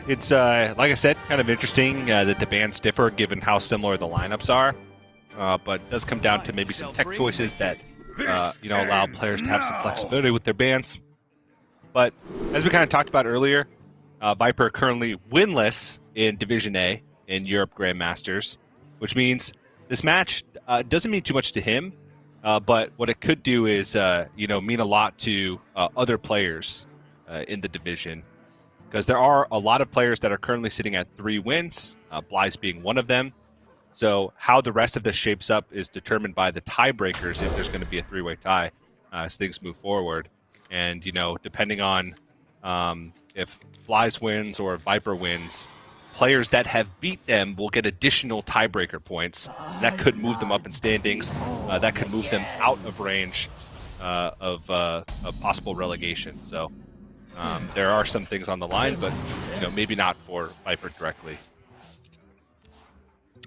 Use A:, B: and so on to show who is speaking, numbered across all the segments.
A: it's like I said, kind of interesting that the bans differ given how similar the lineups are. But it does come down to maybe some tech choices that allow players to have some flexibility with their bans. But as we kind of talked about earlier, Viper currently winless in Division A in Europe Grandmasters, which means this match doesn't mean too much to him. But what it could do is mean a lot to other players in the division, because there are a lot of players that are currently sitting at 3 wins, Blyze being one of them. So how the rest of this shapes up is determined by the tiebreakers if there's going to be a 3-way tie as things move forward. And, depending on if Blyze wins or Viper wins, players that have beat them will get additional tiebreaker points. That could move them up in standings. That could move them out of range of possible relegation. So there are some things on the line, but maybe not for Viper directly.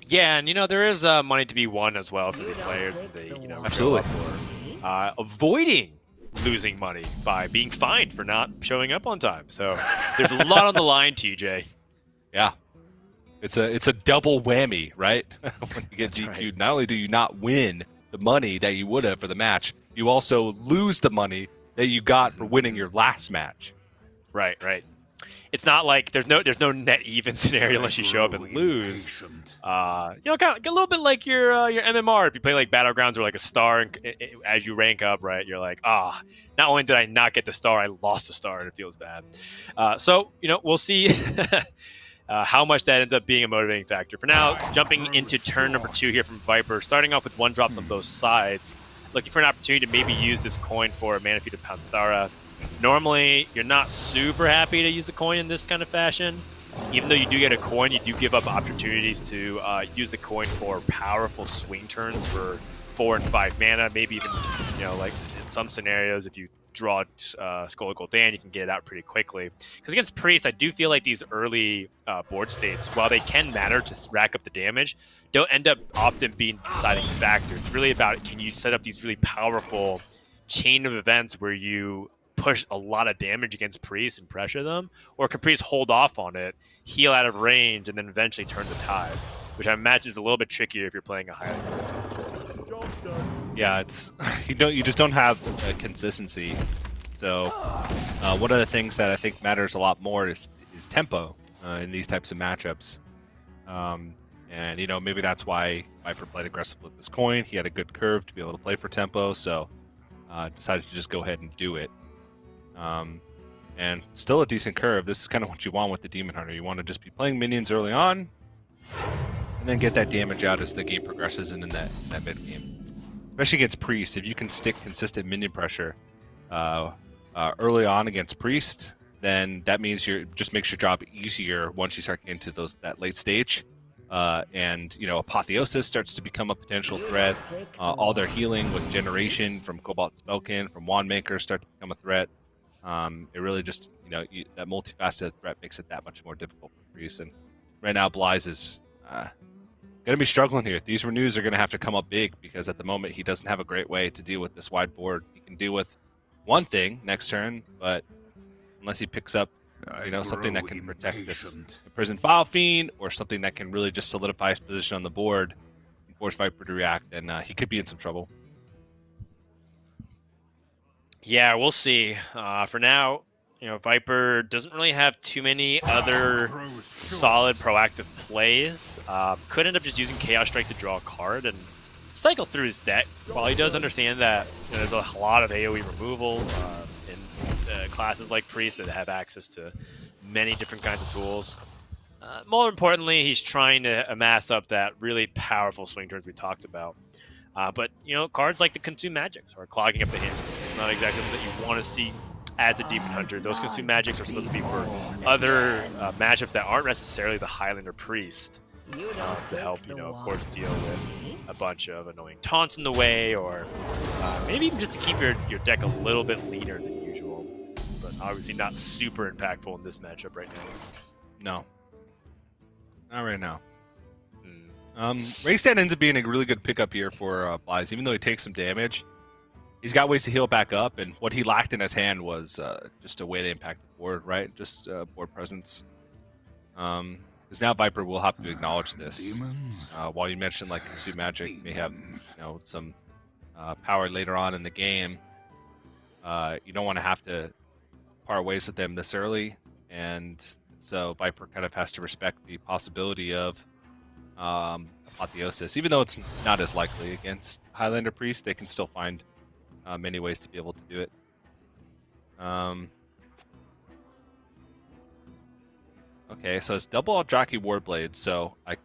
B: Yeah, and there is money to be won as well for the players. They
A: Absolutely.
B: For avoiding losing money by being fined for not showing up on time. So there's a lot on the line, TJ.
A: Yeah, it's a double whammy, right? When you get DQ'd, right. Not only do you not win the money that you would have for the match, you also lose the money that you got for winning your last match.
B: Right. It's not like there's no net even scenario unless you show up and lose. Kind of a little bit like your MMR. If you play like Battlegrounds or like a star, and as you rank up, right, you're like, not only did I not get the star, I lost the star, and it feels bad. So we'll see how much that ends up being a motivating factor. For now, jumping into turn number 2 here from Viper, starting off with 1-drops on both sides, looking for an opportunity to maybe use this coin for a Mana Feed of Panthara. Normally, you're not super happy to use a coin in this kind of fashion. Even though you do get a coin, you do give up opportunities to use the coin for powerful swing turns for 4 and 5 mana. Maybe even, like in some scenarios, if you draw Skull Gul'dan, you can get it out pretty quickly. Because against Priest, I do feel like these early board states, while they can matter to rack up the damage, don't end up often being the deciding factor. It's really about, can you set up these really powerful chain of events where you push a lot of damage against Priest and pressure them, or can Priest hold off on it, heal out of range, and then eventually turn the tides, which I imagine is a little bit trickier if you're playing a highly team.
A: Yeah, it's you just don't have a consistency. So one of the things that I think matters a lot more is tempo in these types of matchups. And maybe that's why Viper played aggressive with this coin. He had a good curve to be able to play for tempo, so decided to just go ahead and do it. And still a decent curve. This is kind of what you want with the Demon Hunter. You want to just be playing minions early on, and then get that damage out as the game progresses and in that mid game. Especially against Priest, if you can stick consistent minion pressure early on against Priest, then that means just makes your job easier once you start getting into that late stage. And Apotheosis starts to become a potential threat. All their healing with Generation from Cobalt Spellkin, from Wandmaker start to become a threat. It really just, that multifaceted threat makes it that much more difficult for Priest. And right now, Blyze is going to be struggling here. These renews are going to have to come up big, because at the moment he doesn't have a great way to deal with this wide board. He can deal with one thing next turn, but unless he picks up something that can protect this Imprisoned Vile Fiend, or something that can really just solidify his position on the board and force Viper to react, then he could be in some trouble.
B: Yeah, we'll see. For now, Viper doesn't really have too many other solid proactive plays. Could end up just using Chaos Strike to draw a card and cycle through his deck. While he does understand that there's a lot of AoE removal in classes like Priest that have access to many different kinds of tools. More importantly, he's trying to amass up that really powerful swing turns we talked about. But cards like the Consume Magics are clogging up the hand. It's not exactly something that you want to see as a Demon Hunter. Those Consume Magics are supposed to be for other matchups that aren't necessarily the Highlander Priest, to help, of course, deal with a bunch of annoying taunts in the way, or maybe even just to keep your deck a little bit leaner than usual. But obviously not super impactful in this matchup right now.
A: No. Not right now. Raystad ends up being a really good pickup here for Blyze. Even though he takes some damage, he's got ways to heal back up, and what he lacked in his hand was just a way to impact the board, right? Just board presence. Because now Viper will have to acknowledge this. While you mentioned like Consume Magic may have some power later on in the game, you don't want to have to part ways with them this early, and so Viper kind of has to respect the possibility of Apotheosis. Even though it's not as likely against Highlander Priest, they can still find many ways to be able to do it. Okay, so it's double Aldraki Warblade, so I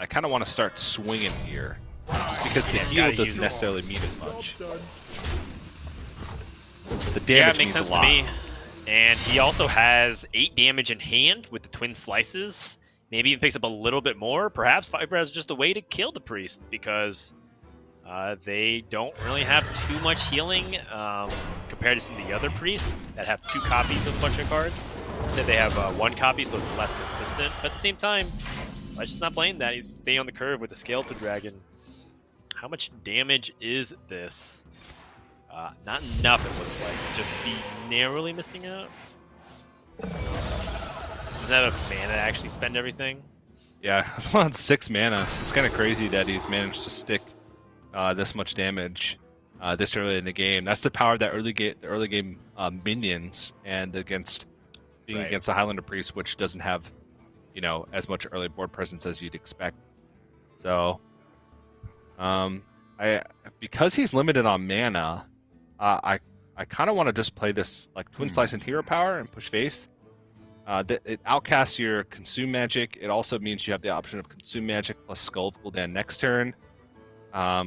A: kind of want to start swinging here, just because the heal doesn't necessarily mean as much. The damage
B: it makes
A: means
B: sense
A: a lot.
B: to me. And he also has 8 damage in hand with the twin slices. Maybe even picks up a little bit more. Perhaps Viper has just a way to kill the priest, because they don't really have too much healing compared to some of the other priests that have 2 copies of a bunch of cards. Instead, they have 1 copy, so it's less consistent. But at the same time, let's just not blame that. He's staying on the curve with the Skeleton Dragon. How much damage is this? Not enough, it looks like. Just be narrowly missing out. Doesn't have enough mana to actually spend everything.
A: Yeah, it's on 6 mana. It's kind of crazy that he's managed to stick this much damage this early in the game. That's the power of that early game minions, and against against the Highlander Priest, which doesn't have as much early board presence as you'd expect. So, because he's limited on mana, I kind of want to just play this like Twin Slice and Hero Power and push face. It outcasts your Consume Magic. It also means you have the option of Consume Magic plus Skull cooldown next turn.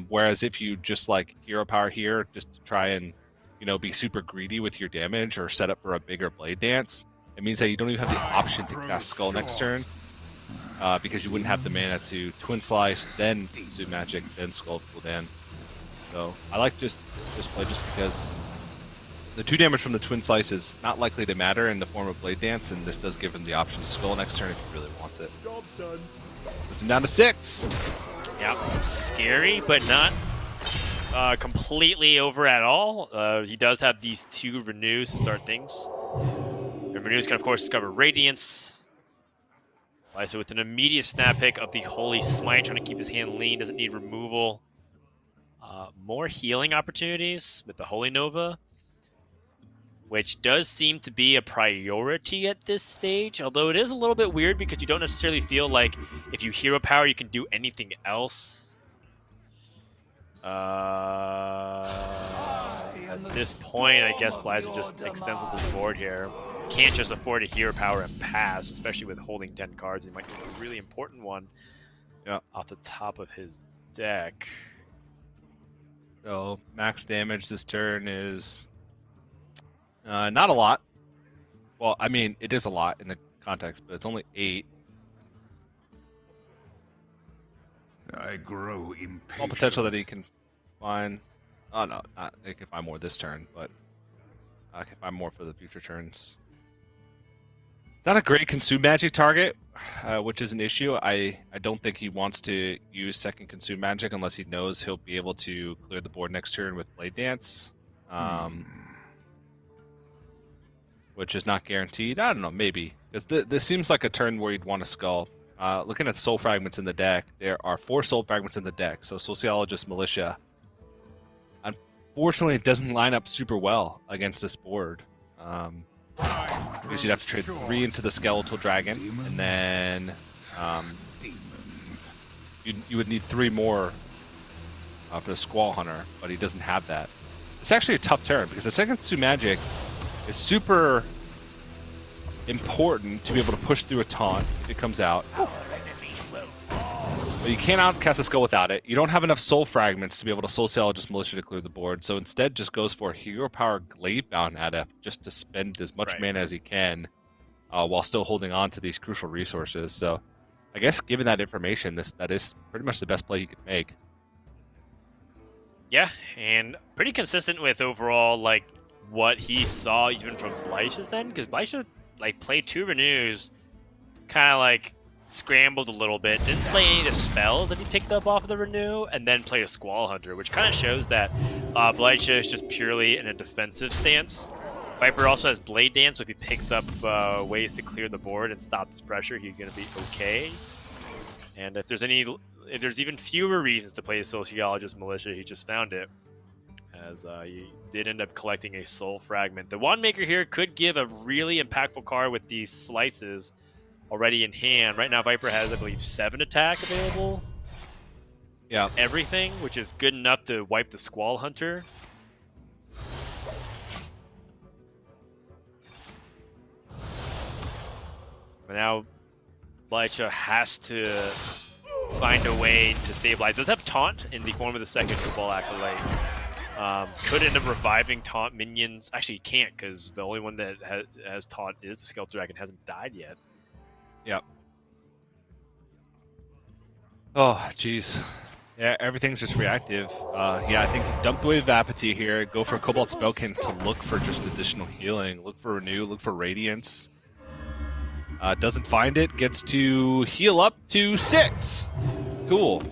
A: Whereas if you just like Hero Power here, just to try and be super greedy with your damage or set up for a bigger Blade Dance, it means that you don't even have the option to cast Skull next turn, because you wouldn't have the mana to Twin Slice, then Consume Magic, then Skull cooldown. So I like just play just because the 2 damage from the Twin Slice is not likely to matter in the form of Blade Dance, and this does give him the option to Skull next turn if he really wants it. Puts him down to 6.
B: Yeah, scary, but not completely over at all. He does have these 2 renews to start things. The renews can, of course, discover Radiance. So with an immediate snap pick of the Holy Smite, trying to keep his hand lean, doesn't need removal. More healing opportunities with the Holy Nova, which does seem to be a priority at this stage, although it is a little bit weird because you don't necessarily feel like if you Hero Power, you can do anything else. At this point, I guess xBlyzes just extends onto the board here. Can't just afford a Hero Power and pass, especially with holding 10 cards. He might need a really important one off the top of his deck.
A: So max damage this turn is not a lot. Well, I mean, it is a lot in the context, but it's only 8.
C: I grow impatient.
A: All potential that he can find. Oh no, he can find more this turn, but I can find more for the future turns. It's not a great Consume Magic target, which is an issue. I don't think he wants to use second Consume Magic unless he knows he'll be able to clear the board next turn with Blade Dance. Which is not guaranteed. I don't know, maybe. Because this seems like a turn where you'd want to Skull. Looking at Soul Fragments in the deck, there are 4 Soul Fragments in the deck. So Sociologist Militia. Unfortunately, it doesn't line up super well against this board. Because you'd have to trade 3 into the Skeletal Dragon, and then you would need 3 more for the Squall Hunter, but he doesn't have that. It's actually a tough turn, because the second Consume Magic is super important to be able to push through a taunt if it comes out. But you can't outcast a Skull without it. You don't have enough Soul Fragments to be able to Sociologist Militia to clear the board, so instead just goes for Hero Power Gladebound Adept just to spend as much mana as he can while still holding on to these crucial resources. So I guess given that information, that is pretty much the best play he could make.
B: Yeah, and pretty consistent with overall what he saw even from xBlyzes end, because xBlyzes played 2 renews, kind of scrambled a little bit, didn't play any of the spells that he picked up off of the renew, and then played a Squall Hunter, which kind of shows that xBlyzes is just purely in a defensive stance. Viper also has Blade Dance, so if he picks up ways to clear the board and stop this pressure, he's going to be okay. And if there's even fewer reasons to play the Sociologist Militia, he just found it, as he did end up collecting a Soul Fragment. The Wand Maker here could give a really impactful card with these slices already in hand. Right now, Viper has, I believe, 7 attack available.
A: Yeah.
B: Everything, which is good enough to wipe the Squall Hunter. But now, Blycha has to find a way to stabilize. Does have Taunt in the form of the second Football Acolyte. Could end up reviving Taunt minions. Actually, he can't, because the only one that has Taunt is the Skeleton Dragon. Hasn't died yet.
A: Yep. Oh, jeez. Yeah, everything's just reactive. Yeah, I think dump away Apathy here. Go for Cobalt Spellkin to look for just additional healing. Look for Renew. Look for Radiance. Doesn't find it. Gets to heal up to 6. Cool.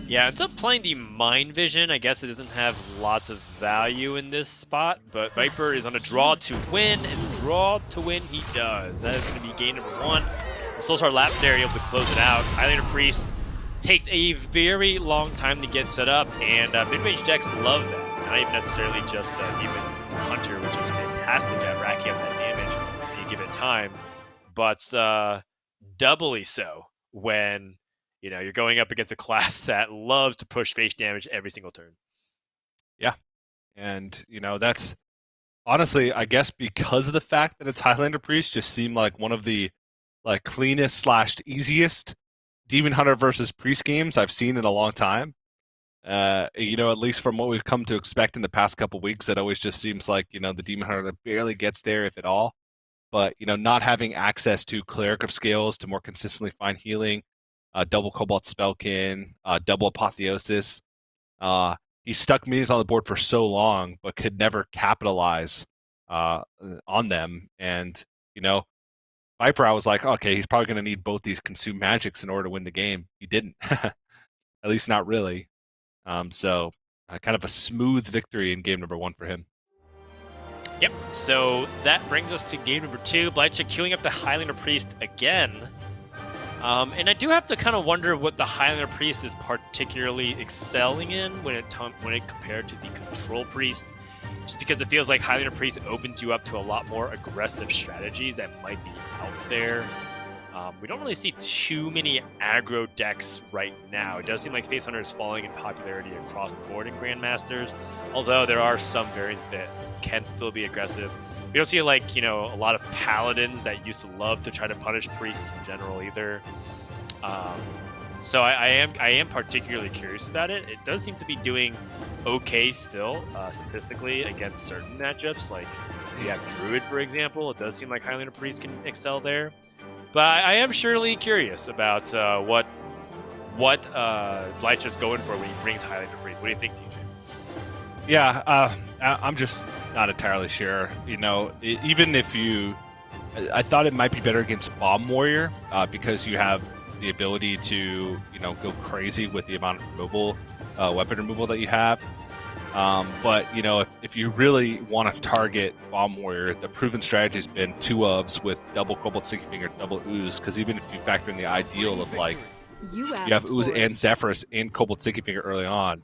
B: Yeah, instead of playing the Mind Vision, I guess it doesn't have lots of value in this spot, but Viper is on a draw to win, and draw to win he does. That is going to be game number 1. The Soulstar Lapidary able to close it out. Highlander Priest takes a very long time to get set up, and mid-range decks love that. Not even necessarily just Demon Hunter, which is fantastic at racking up that damage when you give it time, but doubly so when you're going up against a class that loves to push face damage every single turn.
A: Yeah, and that's honestly, I guess, because of the fact that it's Highlander Priest, just seemed like one of the cleanest / easiest Demon Hunter versus Priest games I've seen in a long time. At least from what we've come to expect in the past couple weeks, it always just seems like the Demon Hunter barely gets there, if at all. But not having access to Cleric of Scales to more consistently find healing, double Cobalt Spellkin, double Apotheosis. He stuck minions on the board for so long, but could never capitalize on them. And Viper, I was like, okay, he's probably going to need both these Consume Magics in order to win the game. He didn't, at least not really. So kind of a smooth victory in game number 1 for him.
B: Yep, so that brings us to game number 2. Blycha queuing up the Highlander Priest again. And I do have to kind of wonder what the Highlander Priest is particularly excelling in when it compared to the Control Priest. Just because it feels like Highlander Priest opens you up to a lot more aggressive strategies that might be out there. We don't really see too many aggro decks right now. It does seem like Face Hunter is falling in popularity across the board in Grandmasters, although there are some variants that can still be aggressive. We don't see a lot of paladins that used to love to try to punish priests in general either. So I am particularly curious about it. It does seem to be doing okay still, statistically, against certain matchups. Like you have Druid, for example. It does seem like Highlander Priest can excel there. But I am surely curious about what Blycha's going for when he brings Highlander Priest. What do you think, TJ?
A: Yeah, I'm just not entirely sure. Even if I thought it might be better against Bomb Warrior because you have the ability to, go crazy with the amount of weapon removal that you have. But if you really want to target Bomb Warrior, the proven strategy has been 2 ofs with double Cobalt Sticky Finger, double Ooze. Because even if you factor in the ideal of you have Ooze and Zephyrus and Cobalt Sticky Finger early on,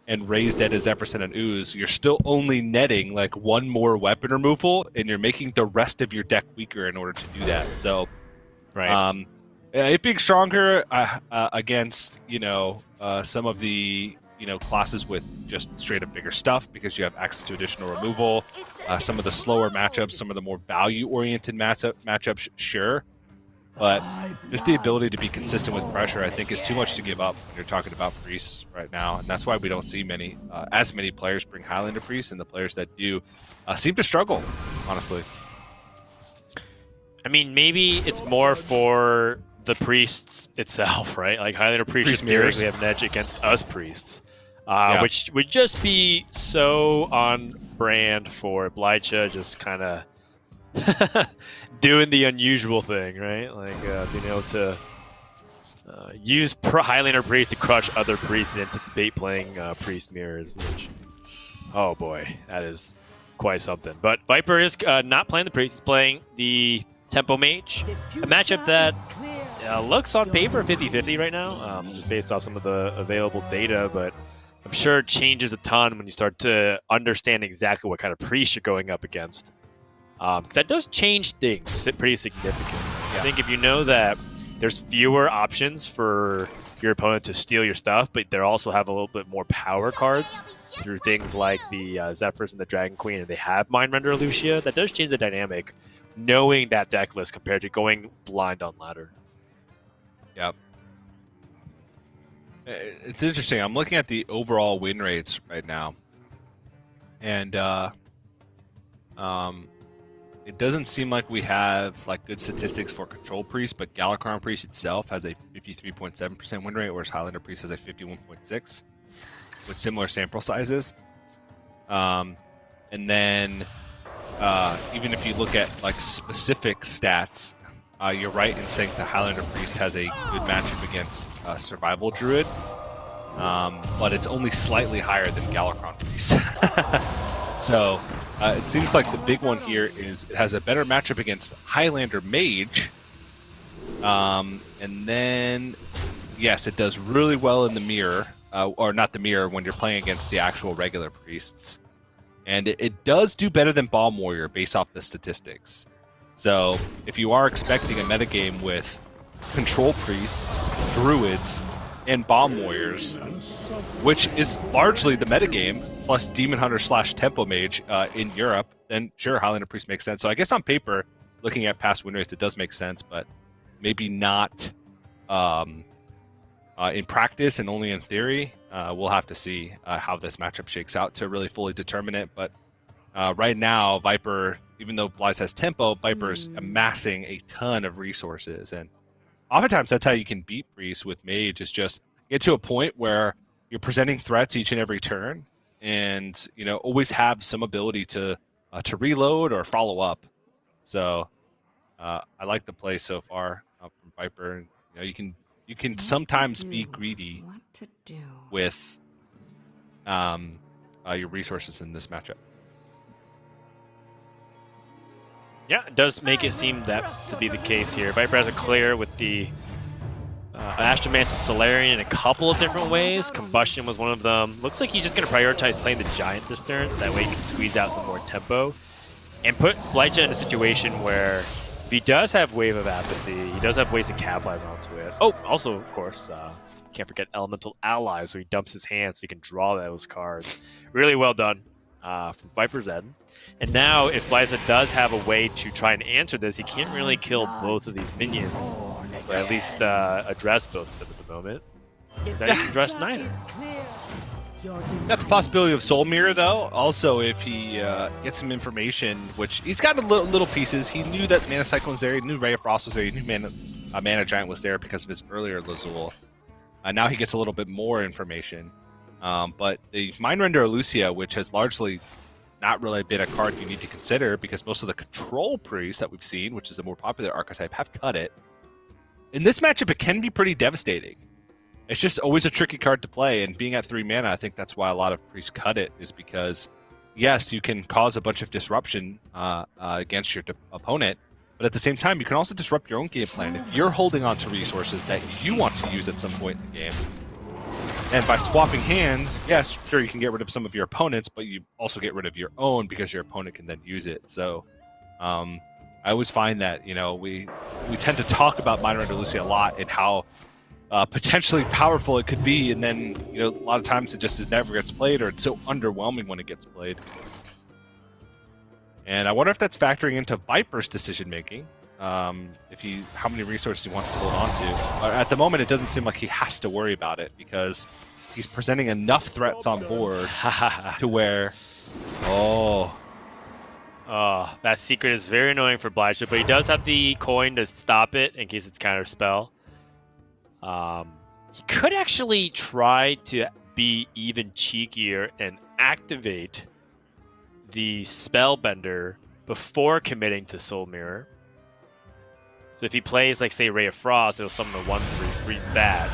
A: and raise dead as Zephyrus and an Ooze, you're still only netting 1 more weapon removal, and you're making the rest of your deck weaker in order to do that. So,
B: right.
A: It being stronger against some of the classes with just straight up bigger stuff because you have access to additional removal. Some of the slower matchups, some of the more value oriented matchups, sure. But just the ability to be consistent with pressure, I think, is too much to give up when you're talking about priests right now, and that's why we don't see as many players bring Highlander priests, and the players that do seem to struggle, honestly.
B: I mean, maybe it's more for the priests itself, right? Like Highlander priests just theoretically have an edge against us priests, which would just be so on brand for Blycha, just kind of doing the unusual thing, right? Like being able to use Highlander priest to crush other priests and anticipate playing priest mirrors, which Oh boy, that is quite something. But Viper is not playing the priest. He's playing the Tempo Mage, a matchup that looks on paper 50-50 right now, just based off some of the available data, but I'm sure it changes a ton when you start to understand exactly what kind of priest you're going up against. Because that does change things pretty significantly. Yeah. I think if you know that there's fewer options for your opponent to steal your stuff, but they also have a little bit more power cards through things like the Zephyrs and the Dragon Queen, and they have Mind Render Lucia, that does change the dynamic, knowing that deck list compared to going blind on ladder.
A: Yep. It's interesting. I'm looking at the overall win rates right now, and it doesn't seem like we have like good statistics for Control Priest, but Galakrond Priest itself has a 53.7% win rate, whereas Highlander Priest has a 51.6%, with similar sample sizes. And then even if you look at like specific stats, you're right in saying the Highlander Priest has a good matchup against Survival Druid, but it's only slightly higher than Galakrond Priest. So it seems like the big one here is it has a better matchup against Highlander Mage, and then yes, it does really well in the mirror, or not the mirror, when you're playing against the actual regular priests, and it does do better than Bomb Warrior based off the statistics. So if you are expecting a metagame with Control Priests, Druids, and Bomb Warriors, which is largely the metagame, plus Demon Hunter / Tempo Mage in Europe, then sure, Highlander Priest makes sense. So I guess on paper, looking at past win rates, it does make sense, but maybe not in practice and only in theory. We'll have to see how this matchup shakes out to really fully determine it. But right now, Viper, even though Blaze has tempo, Viper's amassing a ton of resources, and oftentimes that's how you can beat Priest with Mage, is just get to a point where you're presenting threats each and every turn, and always have some ability to reload or follow up. So I like the play so far from Viper. You can sometimes be greedy with your resources in this matchup.
B: Yeah, it does make it seem that to be the case here. Viper has a clear with the Astromancer Solarian in a couple of different ways. Combustion was one of them. Looks like he's just going to prioritize playing the Giant this turn, so that way he can squeeze out some more tempo. And put Blyja in a situation where if he does have Wave of Apathy, he does have ways to capitalize onto it. Oh, also, of course, can't forget Elemental Allies, where he dumps his hand so he can draw those cards. Really well done from Viper's end. And now, if Blyza does have a way to try and answer this, he can't really kill both of these minions, or at least address both of them at the moment. He's not even addressed neither.
A: Got the possibility of Soul Mirror, though. Also, if he gets some information, which he's got little pieces. He knew that Mana Cyclone's there. He knew Ray of Frost was there. He knew Mana Giant was there because of his earlier Lazul. Now he gets a little bit more information. But the Mind Render Lucia, which has largely not really been a card you need to consider because most of the Control Priests that we've seen, which is a more popular archetype, have cut it. In this matchup, it can be pretty devastating. It's just always a tricky card to play, and being at 3 mana, I think that's why a lot of priests cut it, is because, yes, you can cause a bunch of disruption against your opponent, but at the same time, you can also disrupt your own game plan. If you're holding on to resources that you want to use at some point in the game, and by swapping hands, yes, sure, you can get rid of some of your opponents, but you also get rid of your own because your opponent can then use it. So I always find that, we tend to talk about Mind Render Lucia a lot and how potentially powerful it could be, and then a lot of times it just never gets played, or it's so underwhelming when it gets played. And I wonder if that's factoring into Viper's decision making, how many resources he wants to hold on to. At the moment, it doesn't seem like he has to worry about it because he's presenting enough threats on board to where,
B: that secret is very annoying for Blyja, but he does have the coin to stop it in case it's counter spell. He could actually try to be even cheekier and activate the Spellbender before committing to Soul Mirror. So if he plays, like, say, Ray of Frost, it'll summon the 1/3, freeze that,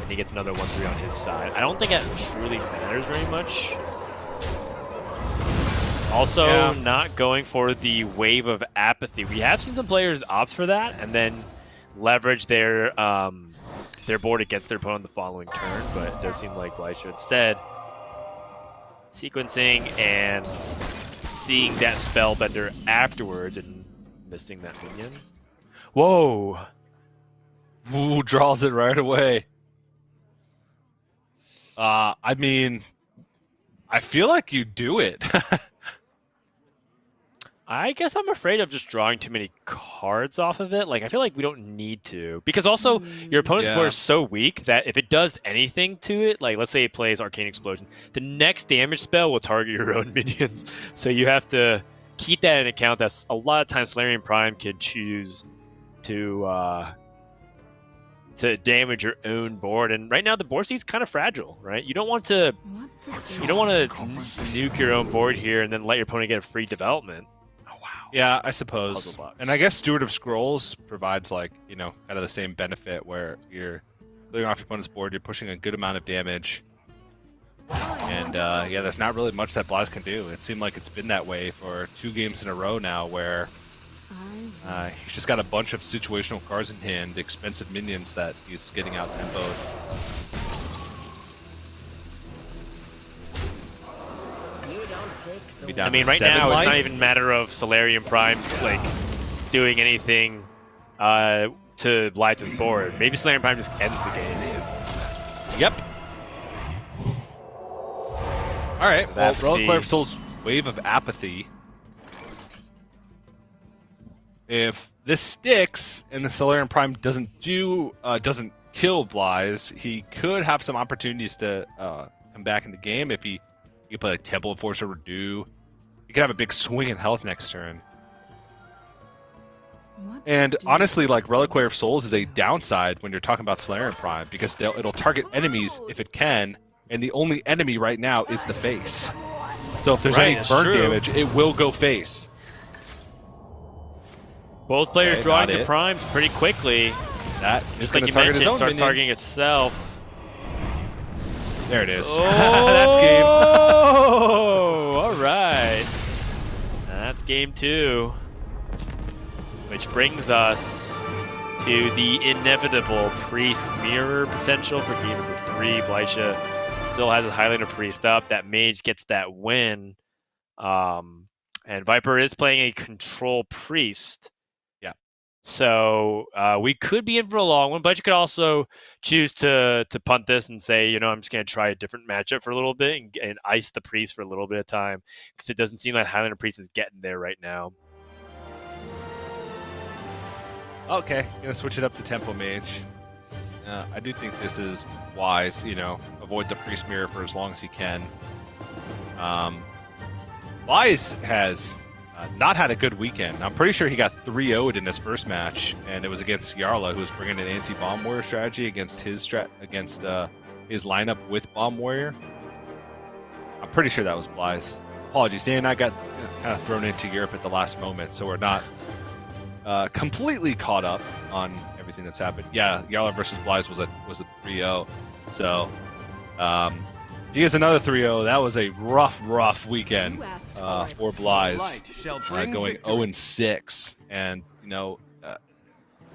B: and he gets another 1/3 on his side. I don't think that truly matters very much. Also, not going for the wave of apathy. We have seen some players opt for that and then leverage their board against their opponent the following turn, but it does seem like XBlyzes should instead sequencing and seeing that spellbender afterwards and missing that minion. Whoa!
A: Ooh, draws it right away. I mean, I feel like you do it.
B: I guess I'm afraid of just drawing too many cards off of it. Like, I feel like we don't need to. Because also, your opponent's board is so weak that if it does anything to it, like, let's say it plays Arcane Explosion, the next damage spell will target your own minions. So you have to keep that in account. That's a lot of times Solarian Prime can choose to damage your own board. And right now, the board state's kind of fragile, right? You don't want to nuke your own board here and then let your opponent get a free development.
A: Yeah, I suppose. And I guess Steward of Scrolls provides, like, you know, kind of the same benefit where you're clearing off your opponent's board, you're pushing a good amount of damage. And, yeah, there's not really much that XBlyzes can do. It seemed like it's been that way for 2 games in a row now where he's just got a bunch of situational cards in hand, expensive minions that he's getting out tempoed.
B: I mean, right now, it's not even a matter of Solarian Prime, like, doing anything to XBlyzes' board. Maybe Solarian Prime just ends the game.
A: Yep. Alright, well, Reliquary of Souls' Wave of Apathy. If this sticks and the Solarian Prime doesn't kill XBlyzes, he could have some opportunities to come back in the game if he could play like Temple Enforcer Redo. You could have a big swing in health next turn. And honestly, like, Reliquary of Souls is a downside when you're talking about Solarian Prime because it'll target enemies if it can, and the only enemy right now is the face. So if there's any burn damage, it will go face.
B: Both players drawing the primes pretty quickly.
A: That
B: just like you mentioned, starts targeting itself.
A: There it is.
B: Oh,
A: that's game.
B: All right. That's game 2. Which brings us to the inevitable Priest Mirror potential for game number 3. XBlyzes still has a Highlander Priest up. That Mage gets that win. And Viper is playing a Control Priest. So we could be in for a long one, but you could also choose to punt this and say, you know, I'm just going to try a different matchup for a little bit and ice the Priest for a little bit of time because it doesn't seem like Highlander Priest is getting there right now.
A: Okay, gonna switch it up to Tempo Mage. I do think this is wise, you know, avoid the Priest Mirror for as long as he can. XBlyzes has not had a good weekend. I'm pretty sure he got 3-0'd in his first match, and it was against Yarla, who was bringing an anti-Bomb Warrior strategy against his lineup with Bomb Warrior. I'm pretty sure that was XBlyzes. Apologies, Dan and I got kind of thrown into Europe at the last moment, so we're not completely caught up on everything that's happened. Yeah, Yarla versus XBlyzes was a 3-0. So he has another 3-0. That was a rough weekend for XBlyzes, going 0-6, and you know,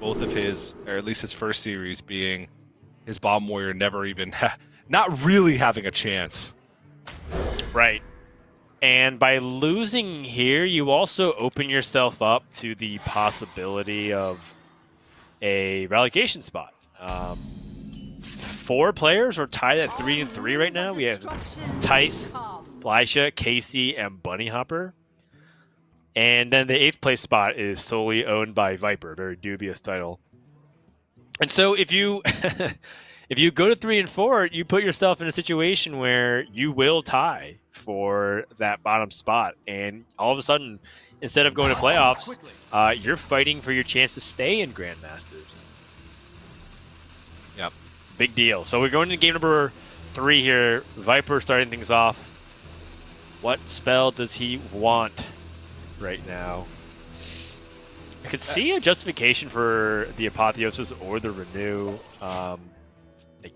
A: both of his, or at least his first series, being his Bomb Warrior never even, not really having a chance.
B: Right. And by losing here, you also open yourself up to the possibility of a relegation spot. 4 players are tied at 3-3 right now. We have Tice, XBlyzes, Casey, and Bunny Hopper. And then the 8th place spot is solely owned by Viper, a very dubious title. And so if you if you go to 3-4, you put yourself in a situation where you will tie for that bottom spot. And all of a sudden, instead of going to playoffs, you're fighting for your chance to stay in Grandmasters.
A: Yep.
B: Big deal. So we're going to game number 3 here. Viper starting things off. What spell does he want right now? I could see a justification for the Apotheosis or the Renew. I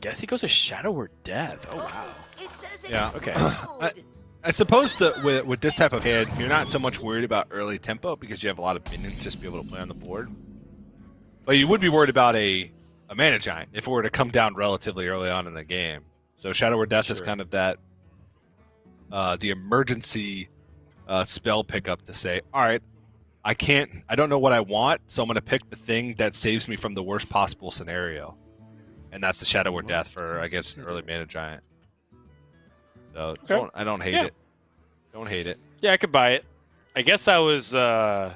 B: guess he goes to Shadow or Death. Oh, wow.
A: Yeah.
B: Okay.
A: I suppose that with this type of hand, you're not so much worried about early tempo because you have a lot of minions just to be able to play on the board. But you would be worried about a mana giant if it were to come down relatively early on in the game. So Shadow or Death is kind of that the emergency spell pickup to say, all right, I don't know what I want, so I'm going to pick the thing that saves me from the worst possible scenario. And that's the Shadow or Death for, I guess, an early mana giant. So I don't hate it. Don't hate it.
B: Yeah, I could buy it. I guess I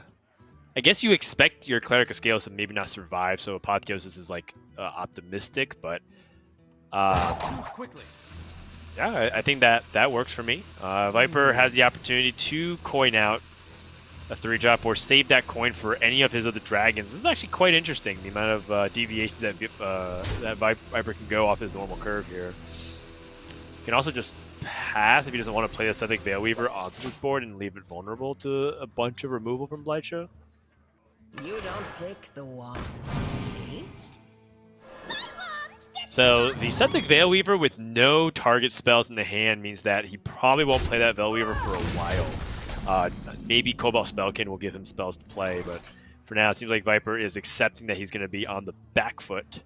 B: guess you expect your Cleric of Scales to maybe not survive, so Apotheosis is like optimistic, but yeah, I think that works for me. Viper has the opportunity to coin out a 3-drop or save that coin for any of his other dragons. This is actually quite interesting, the amount of deviation that Viper can go off his normal curve here. He can also just pass if he doesn't want to play the Synthetic Veilweaver onto this board and leave it vulnerable to a bunch of removal from Blightshow.
D: You don't pick the one, see?
B: So the Synthetic Veilweaver with no target spells in the hand means that he probably won't play that Veilweaver for a while. Maybe Cobalt Spellkin will give him spells to play, but for now it seems like Viper is accepting that he's going to be on the back foot.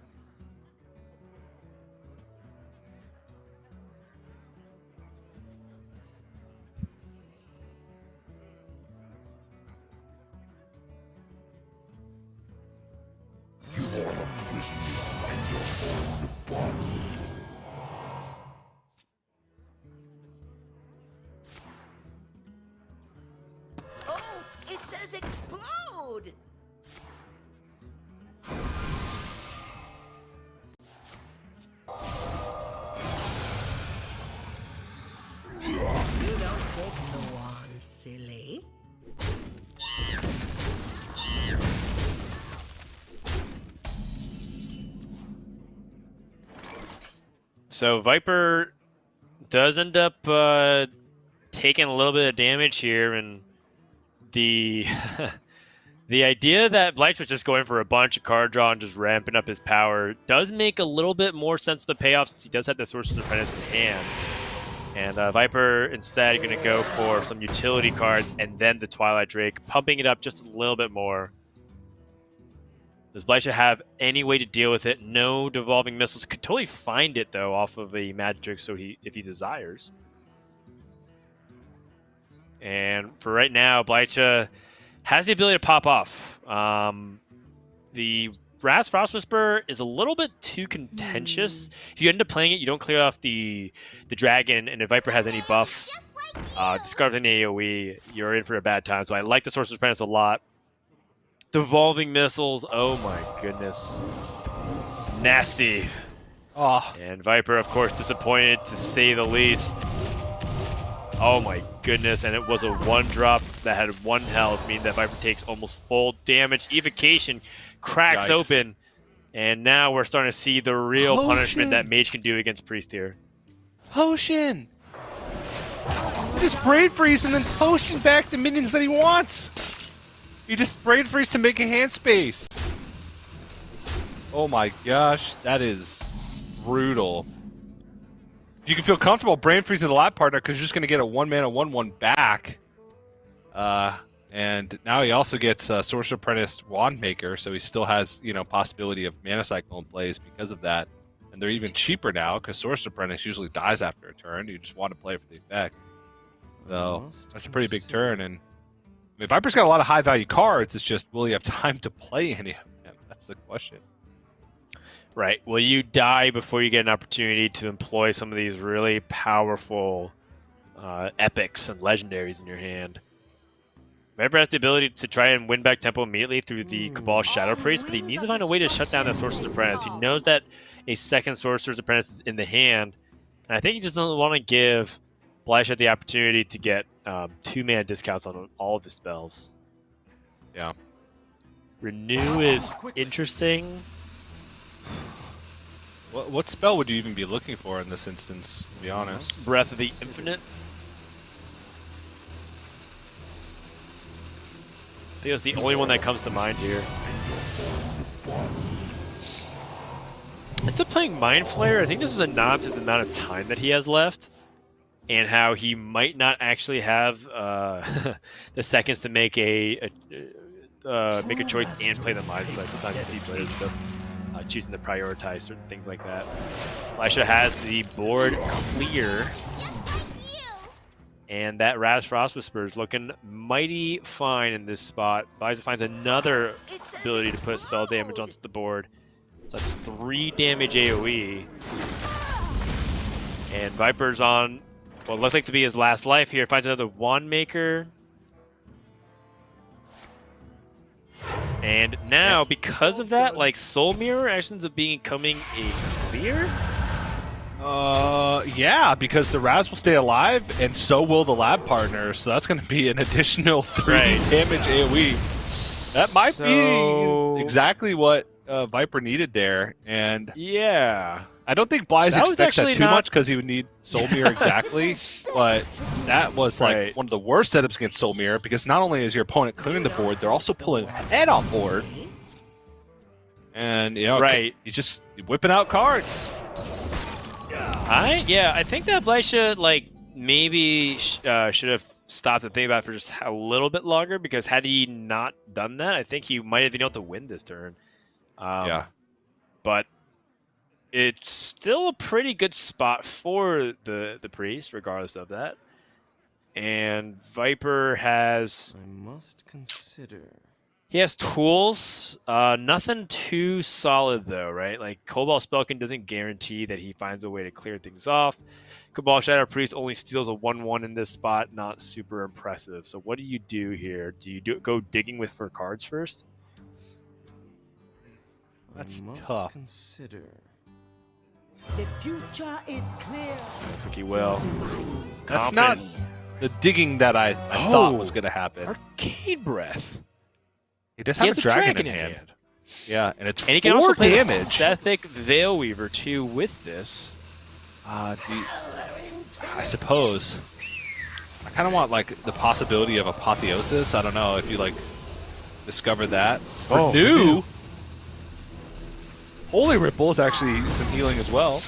D: Oh, it says explode! You don't pick the one, silly.
B: So Viper does end up taking a little bit of damage here, and the the idea that Blythe was just going for a bunch of card draw and just ramping up his power does make a little bit more sense of the payoff, since he does have the Sorcerer's Apprentice in hand. And Viper instead going to go for some utility cards and then the Twilight Drake, pumping it up just a little bit more. Does Blythe have any way to deal with it? No Devolving Missiles. Could totally find it, though, off of a Magic Trick if he desires. And for right now, Blythe has the ability to pop off. The Raz Frost Whisper is a little bit too contentious. If you end up playing it, you don't clear off the dragon, and if Viper has any buff, discard an AoE, you're in for a bad time. So I like the Sorcerer's Apprentice a lot. Devolving Missiles, oh my goodness. Nasty.
A: Oh.
B: And Viper, of course, disappointed to say the least. Oh my goodness, and it was a 1-drop that had 1 health, meaning that Viper takes almost full damage. Evocation cracks open, and now we're starting to see the real punishment that Mage can do against Priest here.
A: Potion! Just Braid Freeze and then Potion back the minions that he wants! You just Braid Freeze to make a hand space! Oh my gosh, that is brutal. You can feel comfortable Brain Freezing the lap partner because you're just going to get a 1-mana 1/1 back. And now he also gets Sorcerer Apprentice Wand Maker, so he still has, possibility of Mana Cycle in plays because of that. And they're even cheaper now because Sorcerer Apprentice usually dies after a turn. You just want to play it for the effect. So that's a pretty big turn. And I mean, Viper's got a lot of high-value cards. It's just, will he have time to play any of them? That's the question.
B: Right. Will you die before you get an opportunity to employ some of these really powerful epics and legendaries in your hand? Viper has the ability to try and win back tempo immediately through the Cabal Shadow Priest, but he needs to find a way to shut down that Sorcerer's Apprentice. He knows that a second Sorcerer's Apprentice is in the hand, and I think he just doesn't want to give Blythe the opportunity to get 2-mana discounts on all of his spells.
A: Yeah.
B: Renew is interesting.
A: What spell would you even be looking for in this instance, to be honest?
B: Breath of the Infinite. I think that's the only one that comes to mind here. Instead of playing Mind Flayer, I think this is a nod to the amount of time that he has left. and how he might not actually have the seconds to make a choice and play them live. Because sometimes you see players choosing to prioritize certain things like that. Elisha has the board clear. And that Raz Frost Whisper is looking mighty fine in this spot. Blyzes finds another ability to put spell damage onto the board. So that's 3 damage AoE. And Viper's on what looks like to be his last life here. Finds another Wand Maker. And now, because of that, like Soul Mirror actually ends up becoming a clear.
A: Yeah, because the Raz will stay alive, and so will the lab partner. So that's going to be an additional 3 damage AoE. That might be exactly what Viper needed there, and
B: yeah,
A: I don't think Blyzes expects that too
B: not...
A: much because he would need Soul Mirror exactly, but that was like one of the worst setups against Soul Mirror because not only is your opponent clearing the board, they're also pulling head off board, and you know, he's just whipping out cards.
B: I think that Blyzes like maybe should have stopped to think about it for just a little bit longer, because had he not done that, I think he might have been able to win this turn. But it's still a pretty good spot for the priest, regardless of that. And Viper has...
E: I must consider...
B: He has tools, nothing too solid though, right? Like Cobalt Spelkin doesn't guarantee that he finds a way to clear things off. Cabal Shadow Priest only steals a 1/1 in this spot, not super impressive. So what do you do here? Do you go digging for cards first?
A: That's tough.
E: Consider.
D: The future is clear.
B: Looks like he will.
A: That's not the digging that I thought was going to happen.
B: Arcade Breath.
A: He does have a dragon in hand. Yeah, and it's 4
B: and he can also play
A: damage.
B: Sethic Veil Weaver too with this.
A: I suppose. I kind of want like the possibility of Apotheosis. I don't know if you like discovered that. For new. Holy Ripple is actually some healing as well.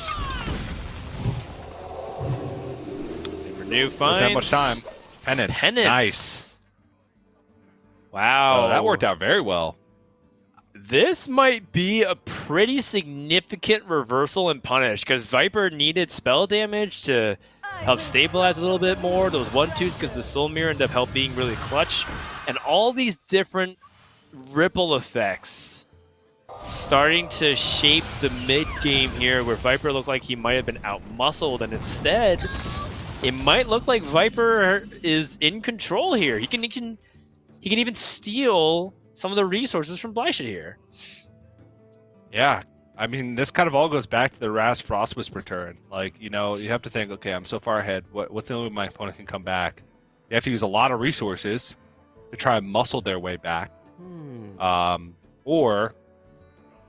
B: Renew finds.
A: Doesn't have much time. Penance. Nice.
B: Wow.
A: Oh, that worked out very well.
B: This might be a pretty significant reversal in punish, because Viper needed spell damage to help stabilize a little bit more. Those 1/2s because the Soul Mirror ended up help being really clutch. And all these different ripple effects starting to shape the mid-game here, where Viper looked like he might have been out-muscled, and instead, it might look like Viper is in control here. He can even steal some of the resources from Blyzes here.
A: Yeah, I mean, this kind of all goes back to the Raz Frost Whisper turn. Like, you know, you have to think, okay, I'm so far ahead. What's the only way my opponent can come back? They have to use a lot of resources to try and muscle their way back. Or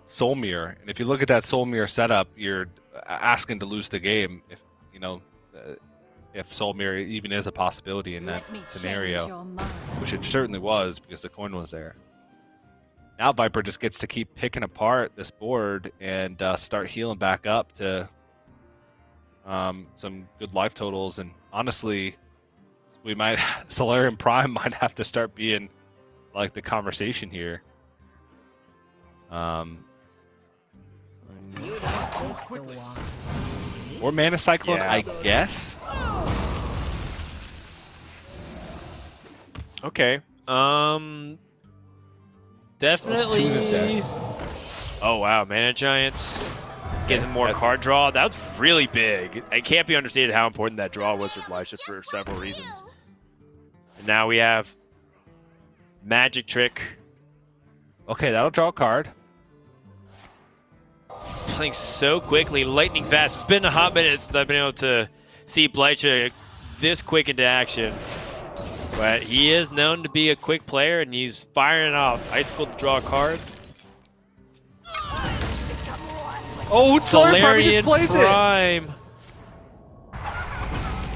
A: Soul Mirror. And if you look at that Soul Mirror setup, you're asking to lose the game. If you know, if Soul Mirror even is a possibility in that scenario, which it certainly was because the coin was there. Now Viper just gets to keep picking apart this board and start healing back up to some good life totals. And honestly, we might Solarium Prime might have to start being like the conversation here. Or Mana Cyclone, I guess.
B: Okay. Definitely. Oh wow, Mana Giants gets more card draw. That's really big. It can't be understated how important that draw was for Blyzes for several reasons. And now we have Magic Trick.
A: Okay, that'll draw a card.
B: Playing so quickly, lightning fast. It's been a hot minute since I've been able to see Blyzes this quick into action. But he is known to be a quick player, and he's firing off. Icicle to draw a card.
A: Oh,
B: Solarium Prime.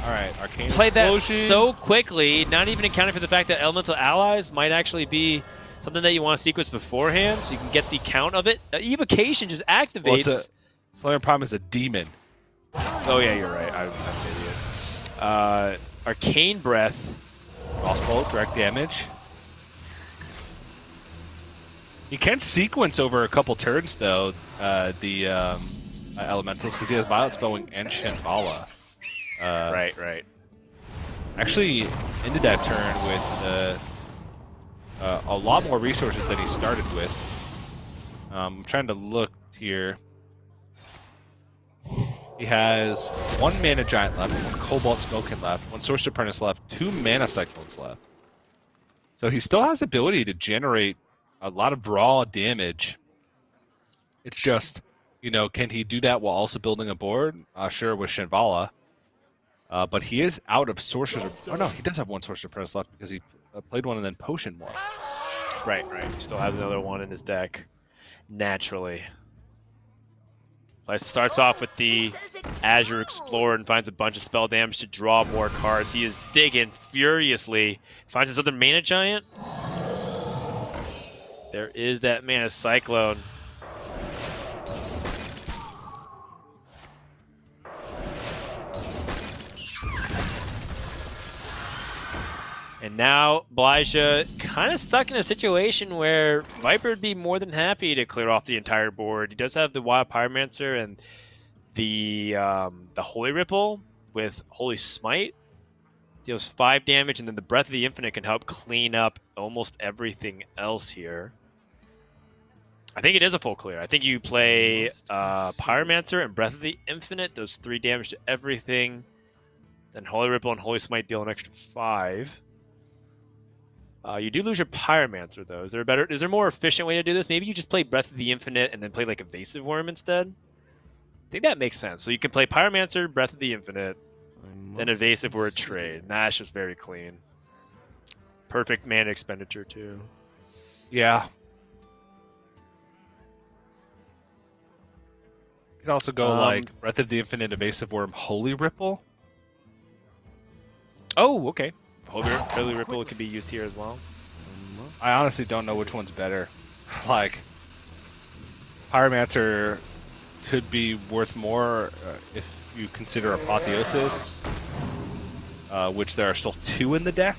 A: Alright, Arcane
B: Played that
A: Explosion.
B: so quickly, not even accounting for the fact that Elemental Allies might actually be something that you want to sequence beforehand, so you can get the count of it. Evocation just activates.
A: Well, Solarium Prime is a demon.
B: Oh yeah, you're right. I'm an idiot. Arcane Breath.
A: Crossbow, direct damage. He can sequence over a couple turns, though, the elementals, because he has Violet Spellwing and Shambhala.
B: Right.
A: Actually ended that turn with a lot more resources than he started with. I'm trying to look here. He has 1 Mana Giant left, 1 Cobalt Smokin left, 1 Sorcerer Apprentice left, 2 Mana Cyclones left. So he still has ability to generate a lot of raw damage. It's just, you know, can he do that while also building a board? Sure, with Shambhala. But he is out of Sorcerer... Oh no, he does have 1 Sorcerer Apprentice left because he played 1 and then potioned 1.
B: Right. He still has another 1 in his deck. Naturally. Starts off with the Azure Explorer and finds a bunch of spell damage to draw more cards. He is digging furiously. Finds his other Mana Giant. There is that Mana Cyclone. And now Blyzes kind of stuck in a situation where Viper would be more than happy to clear off the entire board. He does have the Wild Pyromancer and the Holy Ripple with Holy Smite. Deals 5 damage, and then the Breath of the Infinite can help clean up almost everything else here. I think it is a full clear. I think you play Pyromancer and Breath of the Infinite, does 3 damage to everything. Then Holy Ripple and Holy Smite deal an extra 5. You do lose your Pyromancer, though. Is there a more efficient way to do this? Maybe you just play Breath of the Infinite and then play like Evasive Worm instead? I think that makes sense. So you can play Pyromancer, Breath of the Infinite, then Evasive Word Trade. That's just very clean. Perfect mana expenditure, too.
A: Yeah. You could also go like Breath of the Infinite, Evasive Worm, Holy Ripple.
B: Oh, okay. Holy Ripple could be used here as well.
A: I honestly don't know which one's better. Like, Pyromancer could be worth more if you consider Apotheosis, which there are still 2 in the deck.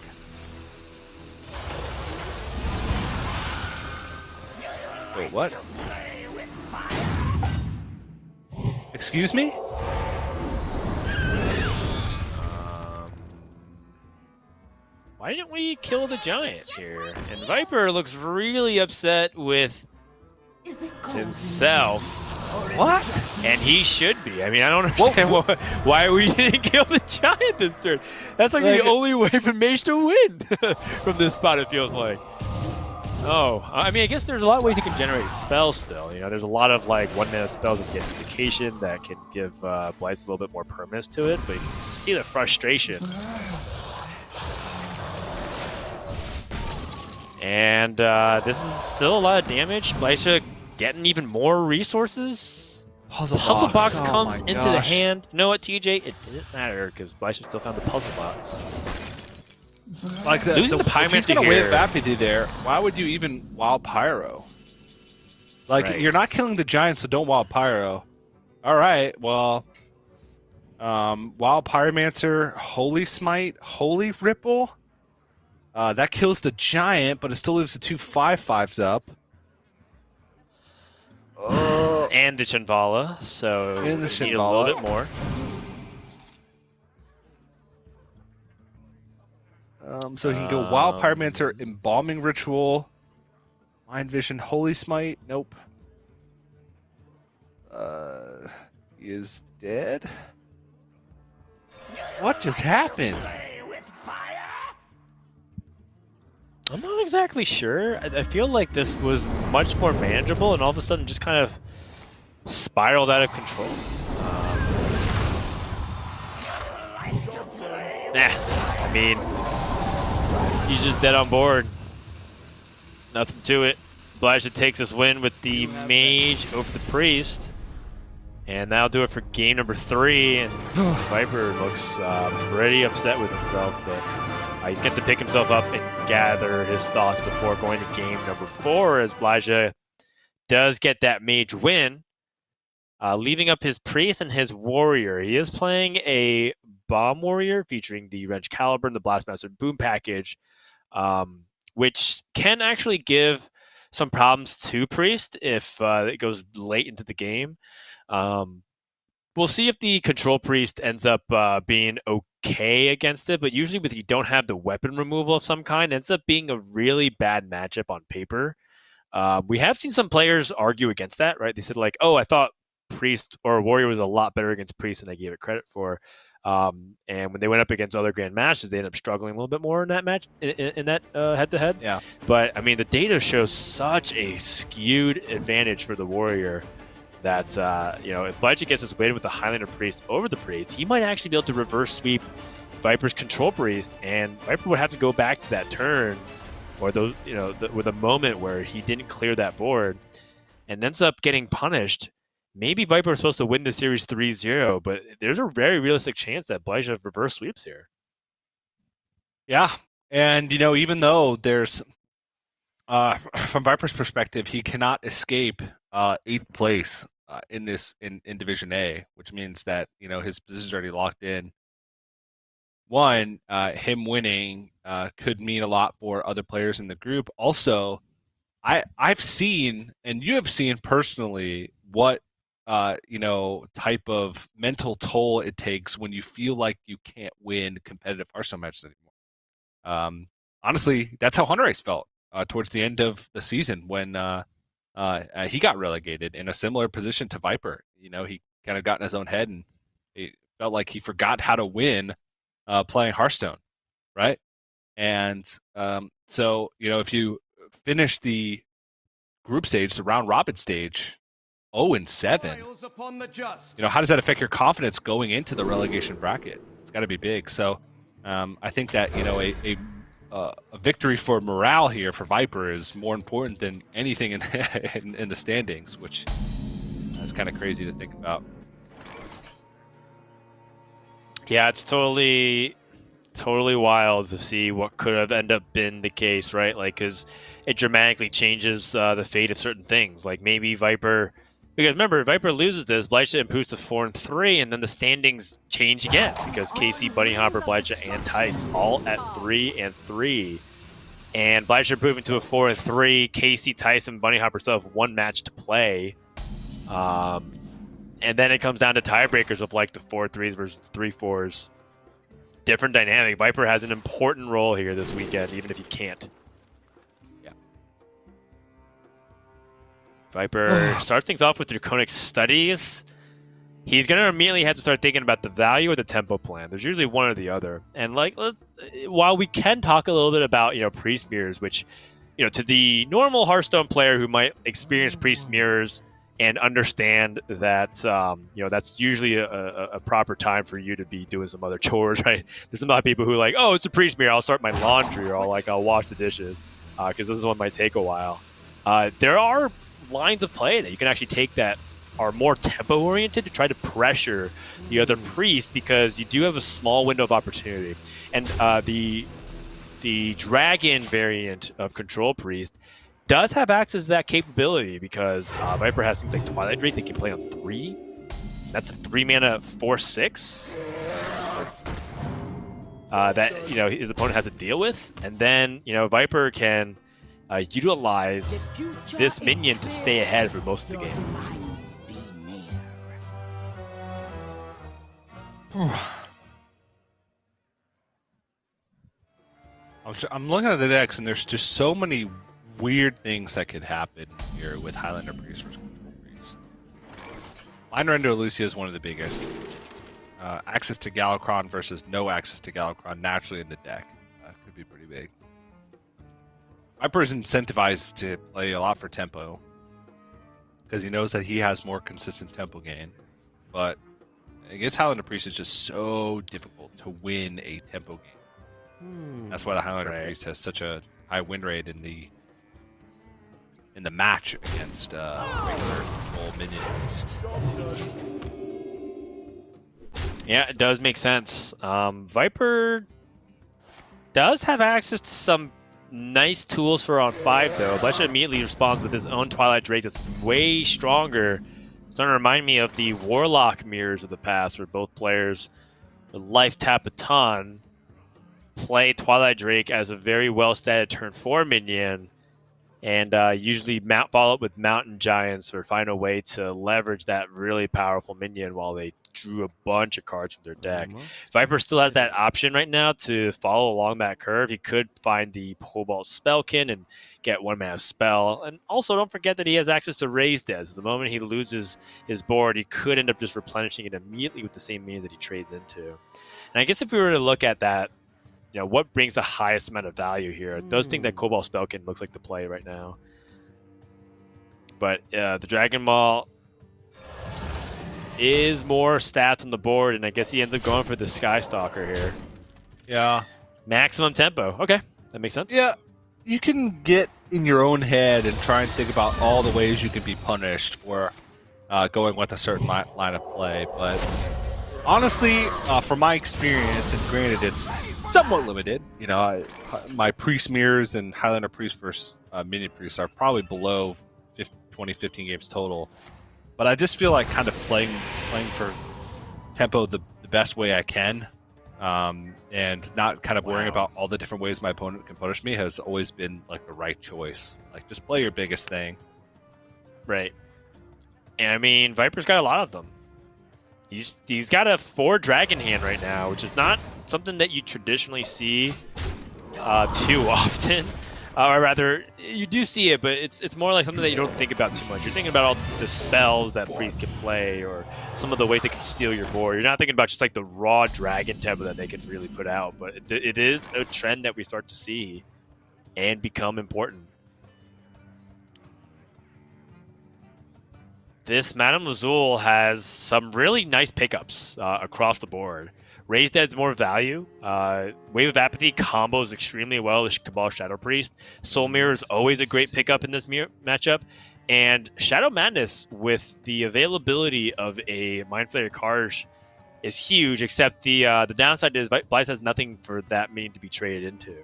A: Wait, what? Excuse me?
B: Why didn't we kill the giant here? And Viper looks really upset with himself.
A: What?
B: And he should be. I mean, I don't understand why we didn't kill the giant this turn. That's like the only way for Mage to win from this spot, it feels like. Oh, I mean, I guess there's a lot of ways you can generate spells still. You know, there's a lot of like 1 mana spells that get Invocation that can give Blitz a little bit more permanence to it, but you can see the frustration. And this is still a lot of damage. Blyzes getting even more resources. Puzzle box comes into the hand. You know what, TJ? It didn't matter because Blyzes still found the puzzle box.
A: Like
B: losing the Pyromancer
A: here.
B: here.
A: Vapidity there. Why would you even Wild Pyro? Like you're not killing the giant, so don't Wild Pyro. All right, well, Wild Pyromancer, Holy Smite, Holy Ripple. That kills the giant, but it still leaves the 2 5/5s up.
B: And the Shambhala, so
A: and the
B: need a little bit more.
A: So he can go Wild Pyromancer, Embalming Ritual, Mind Vision, Holy Smite. Nope. He is dead. What just happened?
B: I'm not exactly sure. I feel like this was much more manageable and all of a sudden just kind of spiraled out of control. I mean, he's just dead on board. Nothing to it. Blyzes takes this win with the Mage over the Priest. And that'll do it for game number 3. And Viper looks pretty upset with himself, but he's going to pick himself up and gather his thoughts before going to game number 4, as Blyzes does get that Mage win. leaving up his priest and his warrior. He is playing a bomb warrior featuring the Wrench Caliber and the Blastmaster boom package, which can actually give some problems to priest if it goes late into the game. We'll see if the control priest ends up being okay against it, but usually if you don't have the weapon removal of some kind, it ends up being a really bad matchup on paper. We have seen some players argue against that, right? They said like, "Oh, I thought priest or warrior was a lot better against priest than I gave it credit for." And when they went up against other Grandmasters, they ended up struggling a little bit more in that match, in that head-to-head.
A: Yeah.
B: But I mean, the data shows such a skewed advantage for the warrior that if Blyzes gets his weighted with the Highlander priest over the priest, he might actually be able to reverse sweep Viper's control priest, and Viper would have to go back to that turn or those with a moment where he didn't clear that board and ends up getting punished. Maybe Viper is supposed to win the series 3-0, but there's a very realistic chance that Blyzes reverse sweeps here.
A: Yeah, and even though there's from Viper's perspective, he cannot escape 8th place in Division A, which means that his position's already locked in. One, him winning could mean a lot for other players in the group. Also, I've seen, and you have seen personally, what type of mental toll it takes when you feel like you can't win competitive Hearthstone matches anymore. Honestly, that's how Hunter Ace felt towards the end of the season when he got relegated in a similar position to Viper. He kind of got in his own head and it felt like he forgot how to win playing Hearthstone, right? And so if you finish the group stage, the round robin stage, 0-7, how does that affect your confidence going into the relegation bracket? It's got to be big. So I think that a victory for morale here for Viper is more important than anything in the standings, which is kind of crazy to think about.
B: Yeah, it's totally wild to see what could have ended up been the case, right? Like, because it dramatically changes the fate of certain things. Like maybe Viper, because remember, if Viper loses this, Blyzes improves to 4-3, and then the standings change again because KC, Bunny Hopper, Blyzes, and Tice all at 3-3, and Blyzes improving to a 4-3. KC, Tice, and Bunny Hopper still have one match to play. And then it comes down to tiebreakers of like the 4-3s versus the 3-4s. Different dynamic. Viper has an important role here this weekend, even if he can't.
A: Yeah.
B: Viper starts things off with Draconic Studies. He's going to immediately have to start thinking about the value of the tempo plan. There's usually one or the other. And while we can talk a little bit about, Priest Mirrors, which, to the normal Hearthstone player who might experience Priest Mirrors and understand that, that's usually a proper time for you to be doing some other chores, right? There's a lot of people who are like, oh, it's a priest mirror, I'll start my laundry, or I'll wash the dishes, because this one might take a while. There are lines of play that you can actually take that are more tempo-oriented to try to pressure the other priest, because you do have a small window of opportunity. And the dragon variant of Control Priest does have access to that capability, because Viper has things like Twilight Drake that can play on 3. That's a 3-mana 4/6 that his opponent has to deal with, and then Viper can utilize this minion to stay ahead for most of the game.
A: I'm looking at the decks, and there's just so many weird things that could happen here with Highlander Priest versus Control Priest. Line Render Lucia is one of the biggest. Access to Galakron versus no access to Galakron naturally in the deck could be pretty big. Viper is incentivized to play a lot for tempo because he knows that he has more consistent tempo gain, but against Highlander Priest it's just so difficult to win a tempo game. That's why the Highlander Priest has such a high win rate in the match against regular control minion Priest.
B: Yeah, it does make sense. Viper does have access to some nice tools for round 5, though. Blyzes immediately responds with his own Twilight Drake that's way stronger. Starting to remind me of the Warlock mirrors of the past, where both players would life tap a ton, play Twilight Drake as a very well-statted turn 4 minion, and usually follow up with Mountain Giants or find a way to leverage that really powerful minion while they drew a bunch of cards from their deck. Viper still has that option right now to follow along that curve. He could find the Cobalt Spellkin and get 1-mana spell. And also don't forget that he has access to Raised Dead. So the moment he loses his board, he could end up just replenishing it immediately with the same minion that he trades into. And I guess if we were to look at that, you know, what brings the highest amount of value here? It does think that Cobalt Spellkin looks like the play right now. But the Dragon Ball is more stats on the board, and I guess he ends up going for the Sky Stalker here.
A: Yeah.
B: Maximum tempo. Okay, that makes sense.
A: Yeah, you can get in your own head and try and think about all the ways you could be punished for going with a certain line of play, but honestly, from my experience, and granted it's somewhat limited, you know, my Priest mirrors and Highlander Priest versus Minion Priest are probably below 15 games total. But I just feel like kind of playing for tempo the best way I can, and not kind of worrying about all the different ways my opponent can punish me has always been like the right choice. Like, just play your biggest thing.
B: Right. And I mean, Viper's got a lot of them. He's got a 4 dragon hand right now, which is not something that you traditionally see too often. Or rather, you do see it, but it's more like something that you don't think about too much. You're thinking about all the spells that Priest can play, or some of the ways they can steal your board. You're not thinking about just like the raw dragon tempo that they can really put out. But it is a trend that we start to see and become important. This Madame Lazul has some really nice pickups across the board. Raised Dead's more value. Wave of Apathy combos extremely well with Cabal Shadow Priest. Soul Mirror is always a great pickup in this matchup. And Shadow Madness, with the availability of a Mind Flayer Karj, is huge, except the downside is xBlyzes has nothing for that minion to be traded into.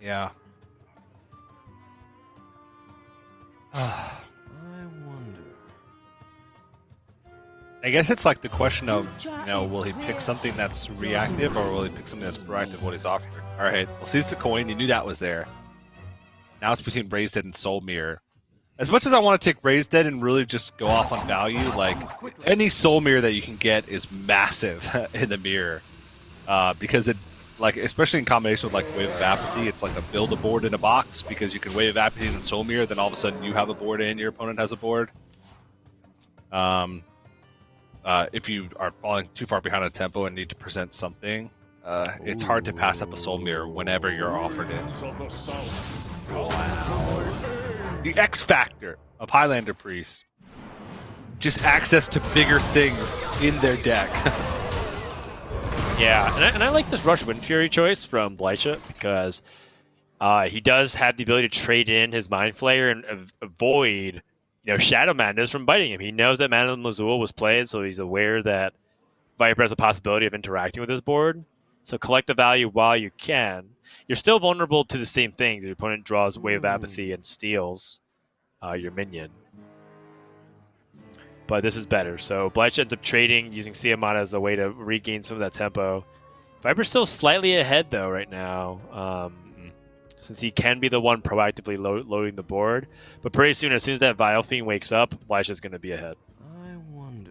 A: Yeah.
E: I wonder.
A: I guess it's like the question of, you know, will he pick something that's reactive or will he pick something that's proactive, what he's offering? All right, well, seize the coin. You knew that was there. Now it's between Raised Dead and Soul Mirror. As much as I want to take Raised Dead and really just go off on value, like, any Soul Mirror that you can get is massive in the mirror. Because it, like, especially in combination with like Wave of Apathy, it's like a build a board in a box, because you can Wave of Apathy and Soul Mirror, then all of a sudden you have a board and your opponent has a board. If you are falling too far behind a tempo and need to present something, it's hard to pass up a Soul Mirror whenever you're offered it. Wow. The X factor of Highlander Priests. Just access to bigger things in their deck.
B: Yeah, and I like this Rush Wind Fury choice from xBlyzes, because he does have the ability to trade in his Mind Flayer and avoid, you know, Shadow Madness from biting him. He knows that Madame Lazul was played, so he's aware that Viper has a possibility of interacting with his board. So collect the value while you can. You're still vulnerable to the same things. Your opponent draws Wave of Apathy and steals your minion. But this is better. So xBlyzes ends up trading, using Siamana as a way to regain some of that tempo. Viper's still slightly ahead, though, right now. Since he can be the one proactively loading the board. But pretty soon, as soon as that Vile Fiend wakes up, xBlyzes is going to be ahead.
E: I wonder.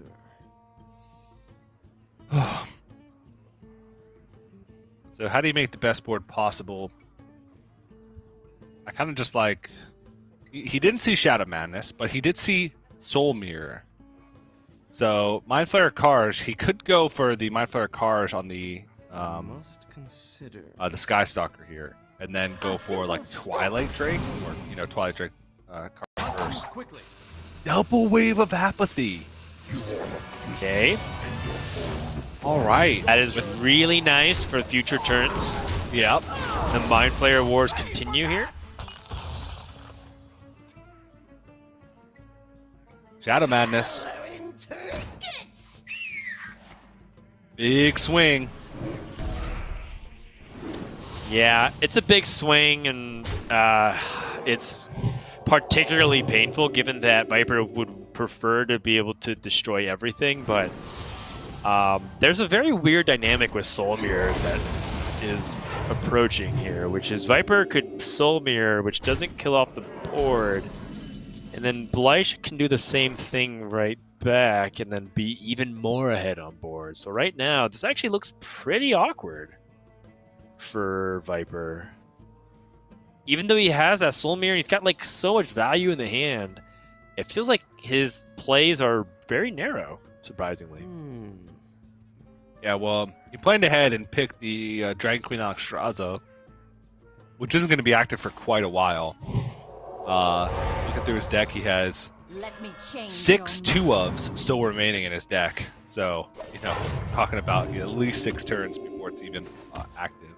A: So how do you make the best board possible? I kind of just like... He didn't see Shadow Madness, but he did see Soul Mirror. So Mind Flayer Karj, he could go for the Mind Flayer Karj on the
E: Must consider.
A: the Sky Stalker here, and then go for like Twilight Drake, or, you know, Twilight Drake Karj first. Double Wave of Apathy.
B: Okay.
A: All right.
B: That is really nice for future turns.
A: Yep.
B: The Mind Flayer Wars continue here.
A: Shadow Madness. Big swing.
B: Yeah, it's a big swing, and it's particularly painful, given that Viper would prefer to be able to destroy everything, but there's a very weird dynamic with Soul Mirror that is approaching here, which is Viper could Soul Mirror, which doesn't kill off the board, and then xBlyzes can do the same thing right back and then be even more ahead on board. So right now, this actually looks pretty awkward for Viper. Even though he has that Soul Mirror, he's got like so much value in the hand, it feels like his plays are very narrow, surprisingly.
A: Yeah, well, he planned ahead and picked the Dragon Queen Alexstrasza, which isn't going to be active for quite a while. Looking through his deck, he has
D: Let me change
A: 6
D: your mind.
A: 2-ofs still remaining in his deck. So, you know, talking about at least 6 turns before it's even active.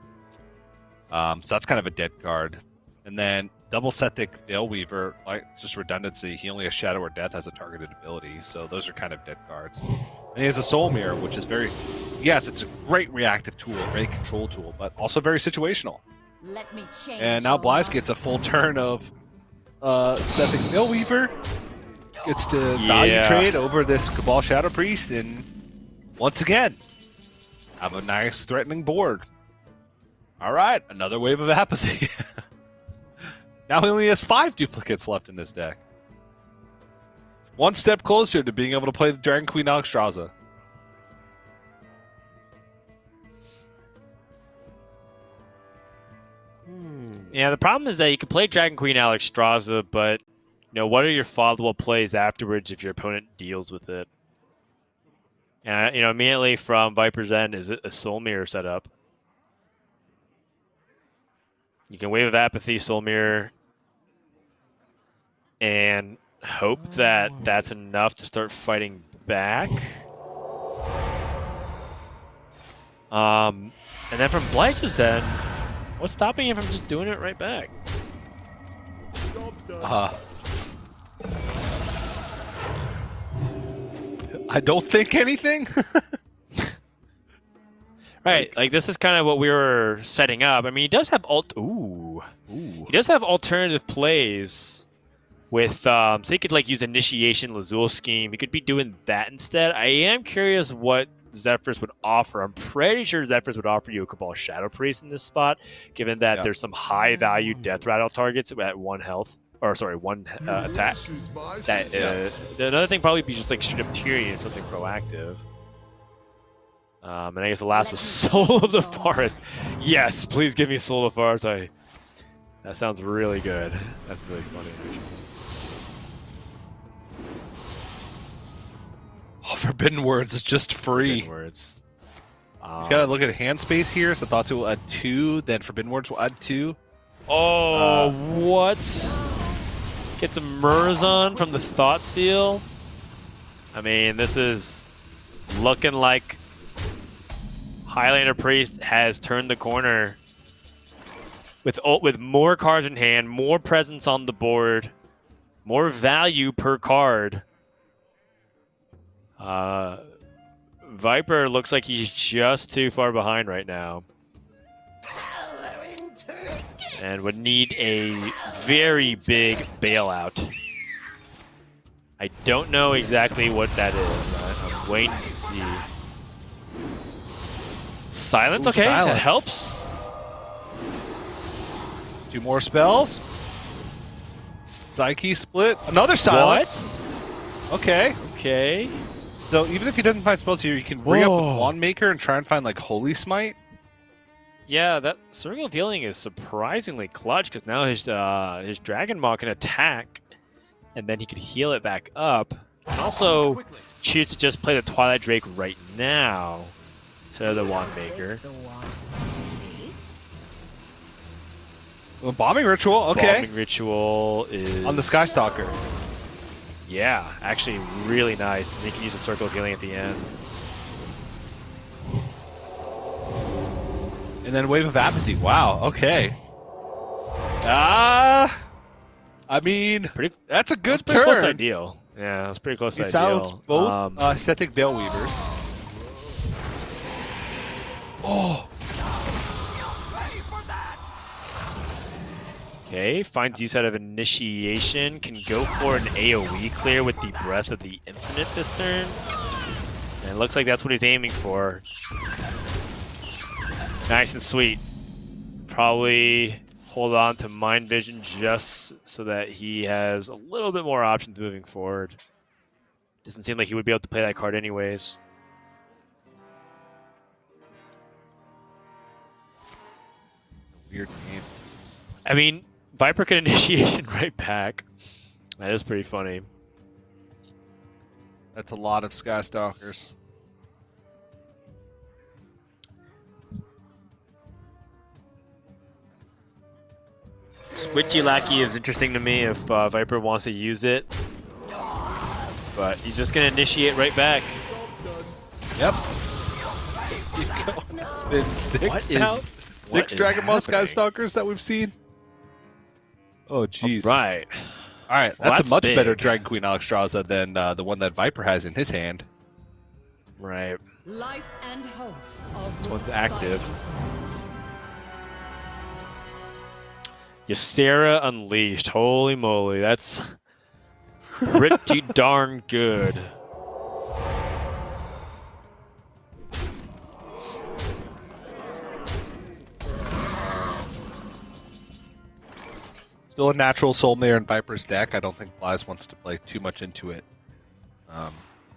A: So that's kind of a dead card. And then double Sethic Veilweaver, like, it's just redundancy. He only has Shadow or Death as a targeted ability, so those are kind of dead cards. And he has a Soul Mirror, which is very, yes, it's a great reactive tool, great control tool, but also very situational.
D: Let me change
A: And now
D: your
A: xBlyzes
D: mind.
A: gets a full turn of Sethic Veilweaver, gets to value trade over this Cabal Shadow Priest, and once again, have a nice threatening board. All right, another wave of apathy. Now he only has 5 duplicates left in this deck. One step closer to being able to play the Dragon Queen Alexstrasza.
B: Yeah, the problem is that you can play Dragon Queen Alexstrasza, but you know, what are your follow-up plays afterwards if your opponent deals with it? And you know, immediately from Viper's end, is it a Soul Mirror setup? You can Wave of Apathy, Soul Mirror, and hope that that's enough to start fighting back. And then from xBlyzes' end, what's stopping him from just doing it right back?
A: I don't think anything.
B: Right, like this is kind of what we were setting up. I mean, he does have he does have alternative plays with so he could like use Initiation, Lazul Scheme. He could be doing that instead. I am curious what Zephrys would offer. I'm pretty sure Zephrys would offer you a Cabal Shadow Priest in this spot, given that there's some high value Death Rattle targets at 1 health. Or sorry, 1 attack. Another thing probably be just like straight up Tyrion, something proactive. And I guess the last was Soul of the Forest. Yes, please give me Soul of the Forest. That sounds really good. That's really funny.
A: Oh, Forbidden Words is just free.
B: Forbidden Words.
A: He's got to look at hand space here, so Thoughts will add 2, then Forbidden Words will add 2.
B: Oh, what? Get some Murazon from the Thought Steal. I mean, this is looking like Highlander Priest has turned the corner with more cards in hand, more presence on the board, more value per card. Viper looks like he's just too far behind right now. And would need a very big bailout. I don't know exactly what that is. I'm waiting to see. Silence,
A: Ooh,
B: okay,
A: silence.
B: that helps.
A: 2 more spells. Psyche split. Another silence. Okay.
B: Okay.
A: So even if he doesn't find spells here, you can re-up with
B: Whoa.
A: Wand Maker and try and find like Holy Smite.
B: Yeah, that Circle of Healing is surprisingly clutch because now his Dragon Maw can attack, and then he could heal it back up. And also choose to just play the Twilight Drake right now instead of the Wand Maker.
D: The wands.
A: Well, Bombing Ritual, okay.
B: Bombing Ritual is
A: On the Skystalker.
B: Yeah, actually really nice. And you can use a Circle of Healing at the end.
A: And then Wave of Apathy. Wow, okay. I mean, that's a good
B: Pretty close to
A: turn.
B: ideal. Yeah, it was pretty close
A: He
B: to
A: silenced
B: ideal.
A: both Sethic Veilweavers. Oh.
B: Okay, finds use out of initiation. Can go for an AoE clear with the Breath of the Infinite this turn. And it looks like that's what he's aiming for. Nice and sweet. Probably hold on to Mind Vision just so that he has a little bit more options moving forward. Doesn't seem like he would be able to play that card anyways.
A: Weird game.
B: I mean, Viper can initiation right back. That is pretty funny.
A: That's a lot of Skystalkers.
B: Switchy Lackey is interesting to me if Viper wants to use it. But he's just going to initiate right back.
A: Yep. It's been six now. Six Dragon Ball Skystalkers that we've seen. Oh, jeez.
B: Right.
A: All right,
B: Well,
A: that's
B: that's
A: a much
B: big.
A: better Dragon Queen Alexstrasza than the one that Viper has in his hand.
B: Right.
D: Life and hope of
B: This one's active. Ysera Unleashed. Holy moly, that's pretty darn good.
A: Still a natural Soulmare in Viper's deck. I don't think Blaz wants to play too much into it.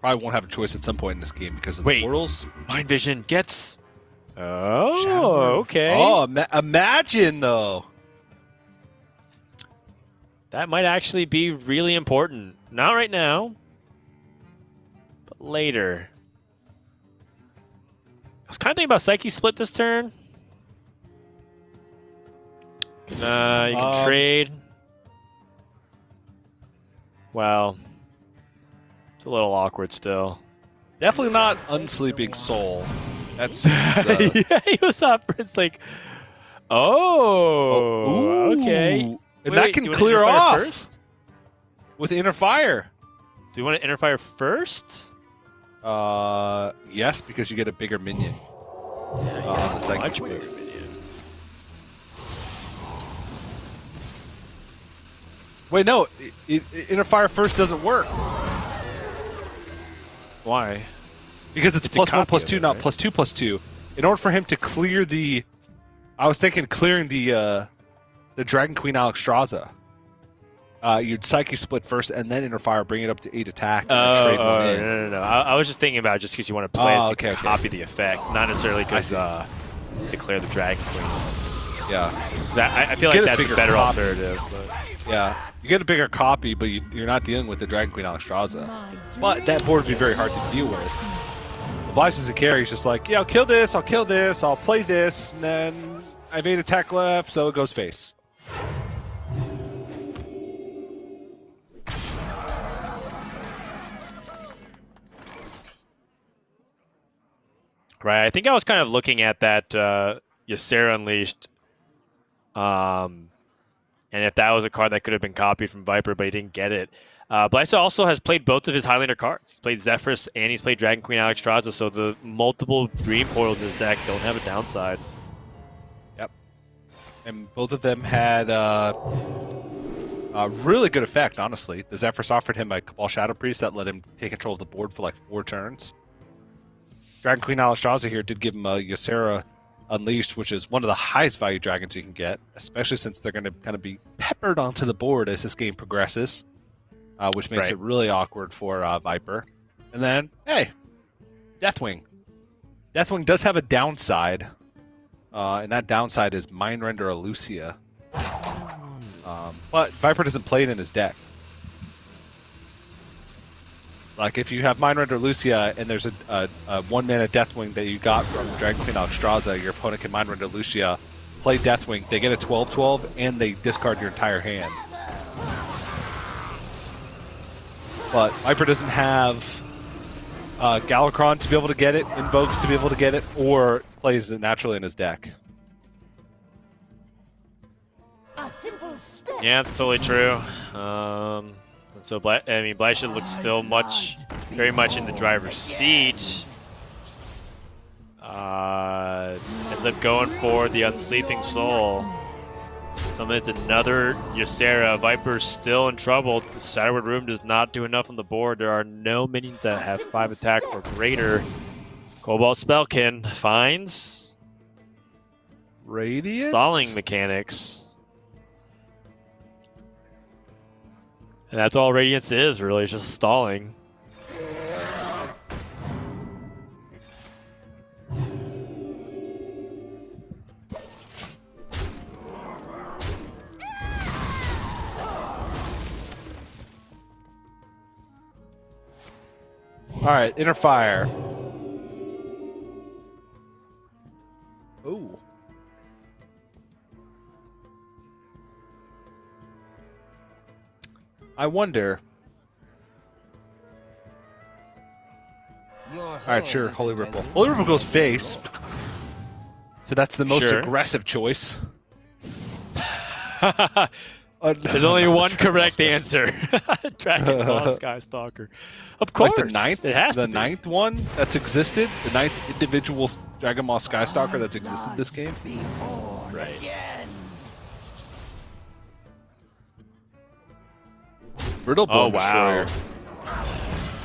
A: Probably won't have a choice at some point in this game because of the portals.
B: Mind Vision gets... Oh,
A: Shadow.
B: okay.
A: Oh, imagine though.
B: That might actually be really important. Not right now, but later. I was kind of thinking about Psyche Split this turn. You can trade. Well, it's a little awkward still.
A: Definitely not Unsleeping Soul. That's
B: Yeah, he was up. It's like, okay.
A: And
B: Wait,
A: that
B: wait,
A: can
B: do you wanna
A: clear
B: Inner Fire
A: off
B: first?
A: with Inner Fire.
B: Do you want to Inner Fire first?
A: Yes, because you get a bigger minion. The Psychic
B: Much
A: Split.
B: bigger video.
A: Wait, no. Inner Fire first doesn't work
B: Why?
A: because it's
B: It's a
A: +1
B: copy of
A: +2,
B: it,
A: not
B: right?
A: +2 +2. In order for him to clear the, I was thinking clearing the Dragon Queen Alexstrasza. You'd Psyche Split first and then Inner Fire, bring it up to 8 attack. And then trade one in.
B: no. I was just thinking about it just because you want to play it so you
A: okay,
B: can
A: okay.
B: copy the effect, not necessarily because
A: I
B: declare the Dragon Queen.
A: Yeah,
B: 'Cause I feel
A: Get
B: like
A: a
B: that's a
A: bigger
B: better
A: copy.
B: alternative. But...
A: yeah. You get a bigger copy, but you're not dealing with the Dragon Queen Alexstrasza. But that board would be very hard to deal with. XBlyzes a carry. He's just like, yeah, I'll kill this, I'll play this, and then I made attack left, so it goes face.
B: Right, I think I was kind of looking at that Ysera Unleashed, and if that was a card that could have been copied from Viper, but he didn't get it. Blyza also has played both of his Highlander cards. He's played Zephyrus and he's played Dragon Queen Alexstrasza, so the multiple Dream Portals in his deck don't have a downside.
A: Yep. And both of them had a really good effect, honestly. The Zephyrus offered him a Cabal Shadow Priest that let him take control of the board for like 4 turns. Dragon Queen Alexstrasza here did give him a Ysera Unleashed, which is one of the highest value dragons you can get, especially since they're going to kind of be peppered onto the board as this game progresses, which makes
B: Right.
A: it really awkward for Viper. And then, hey, Deathwing. Deathwing does have a downside, and that downside is Mindrender Elucia. But Viper doesn't play it in his deck. Like, if you have Mindrender Lucia and there's a 1-mana Deathwing that you got from Dragon Queen Alexstrasza, your opponent can Mindrender Lucia, play Deathwing, they get a 12/12, and they discard your entire hand. But Viper doesn't have Galakron to be able to get it, Invokes to be able to get it, or plays it naturally in his deck.
D: A simple spell.
B: Yeah, it's totally true. And so, Blyza looks still very much in the driver's seat. Ends up going for the Unsleeping Soul. So it's another Ysera. Viper's still in trouble. The Sideward Room does not do enough on the board. There are no minions that have 5 attack or greater. Cobalt Spellkin finds
A: Radiant?
B: stalling mechanics. And that's all Radiance is, really, it's just stalling.
A: Alright, Inner Fire. Ooh. I wonder. Alright, sure, Holy Ripple. Holy Ripple goes face. So that's the most
B: Sure.
A: aggressive choice.
B: There's only one correct answer. Dragon Ball Sky Stalker. Of course.
A: Like the ninth,
B: it has
A: the
B: to be.
A: ninth one that's existed, the ninth individual Dragon Ball Skystalker that's existed this game.
B: Right.
A: Brittle Bone
B: Oh, wow.
A: Destroyer.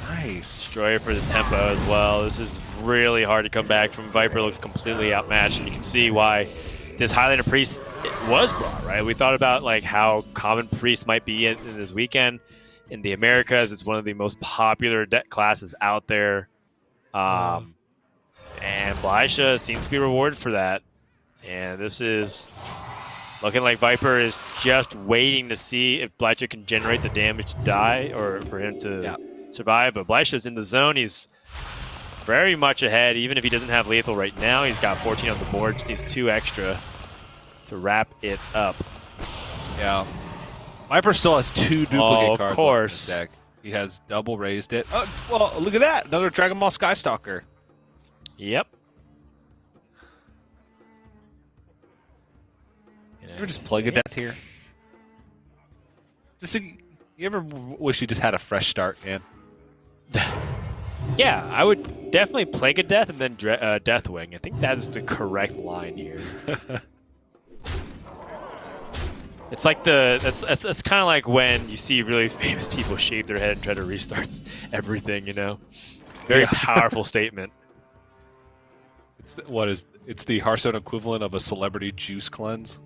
A: Nice.
B: Destroyer for the tempo as well. This is really hard to come back from. Viper looks completely outmatched, and you can see why this Highlander Priest was brought, right? We thought about like how common Priest might be in this weekend in the Americas. It's one of the most popular deck classes out there. And Blyzes seems to be rewarded for that. And this is looking like Viper is just waiting to see if Blyzes can generate the damage to die or for him to survive. But Blyzes in the zone, he's very much ahead. Even if he doesn't have lethal right now, he's got 14 on the board. Just needs 2 extra to wrap it up.
A: Yeah. Viper still has 2 duplicate
B: of
A: cards left in
B: course.
A: his deck. He has double raised it. Oh, well, look at that. Another Dragon Ball Skystalker.
B: Yep.
A: You ever just Plague of Death here? You ever wish you just had a fresh start, man?
B: Yeah, I would definitely Plague of Death and then Deathwing. I think that is the correct line here. It's like that's kind of like when you see really famous people shave their head and try to restart everything, you know? Very powerful statement.
A: It's the Hearthstone equivalent of a celebrity juice cleanse.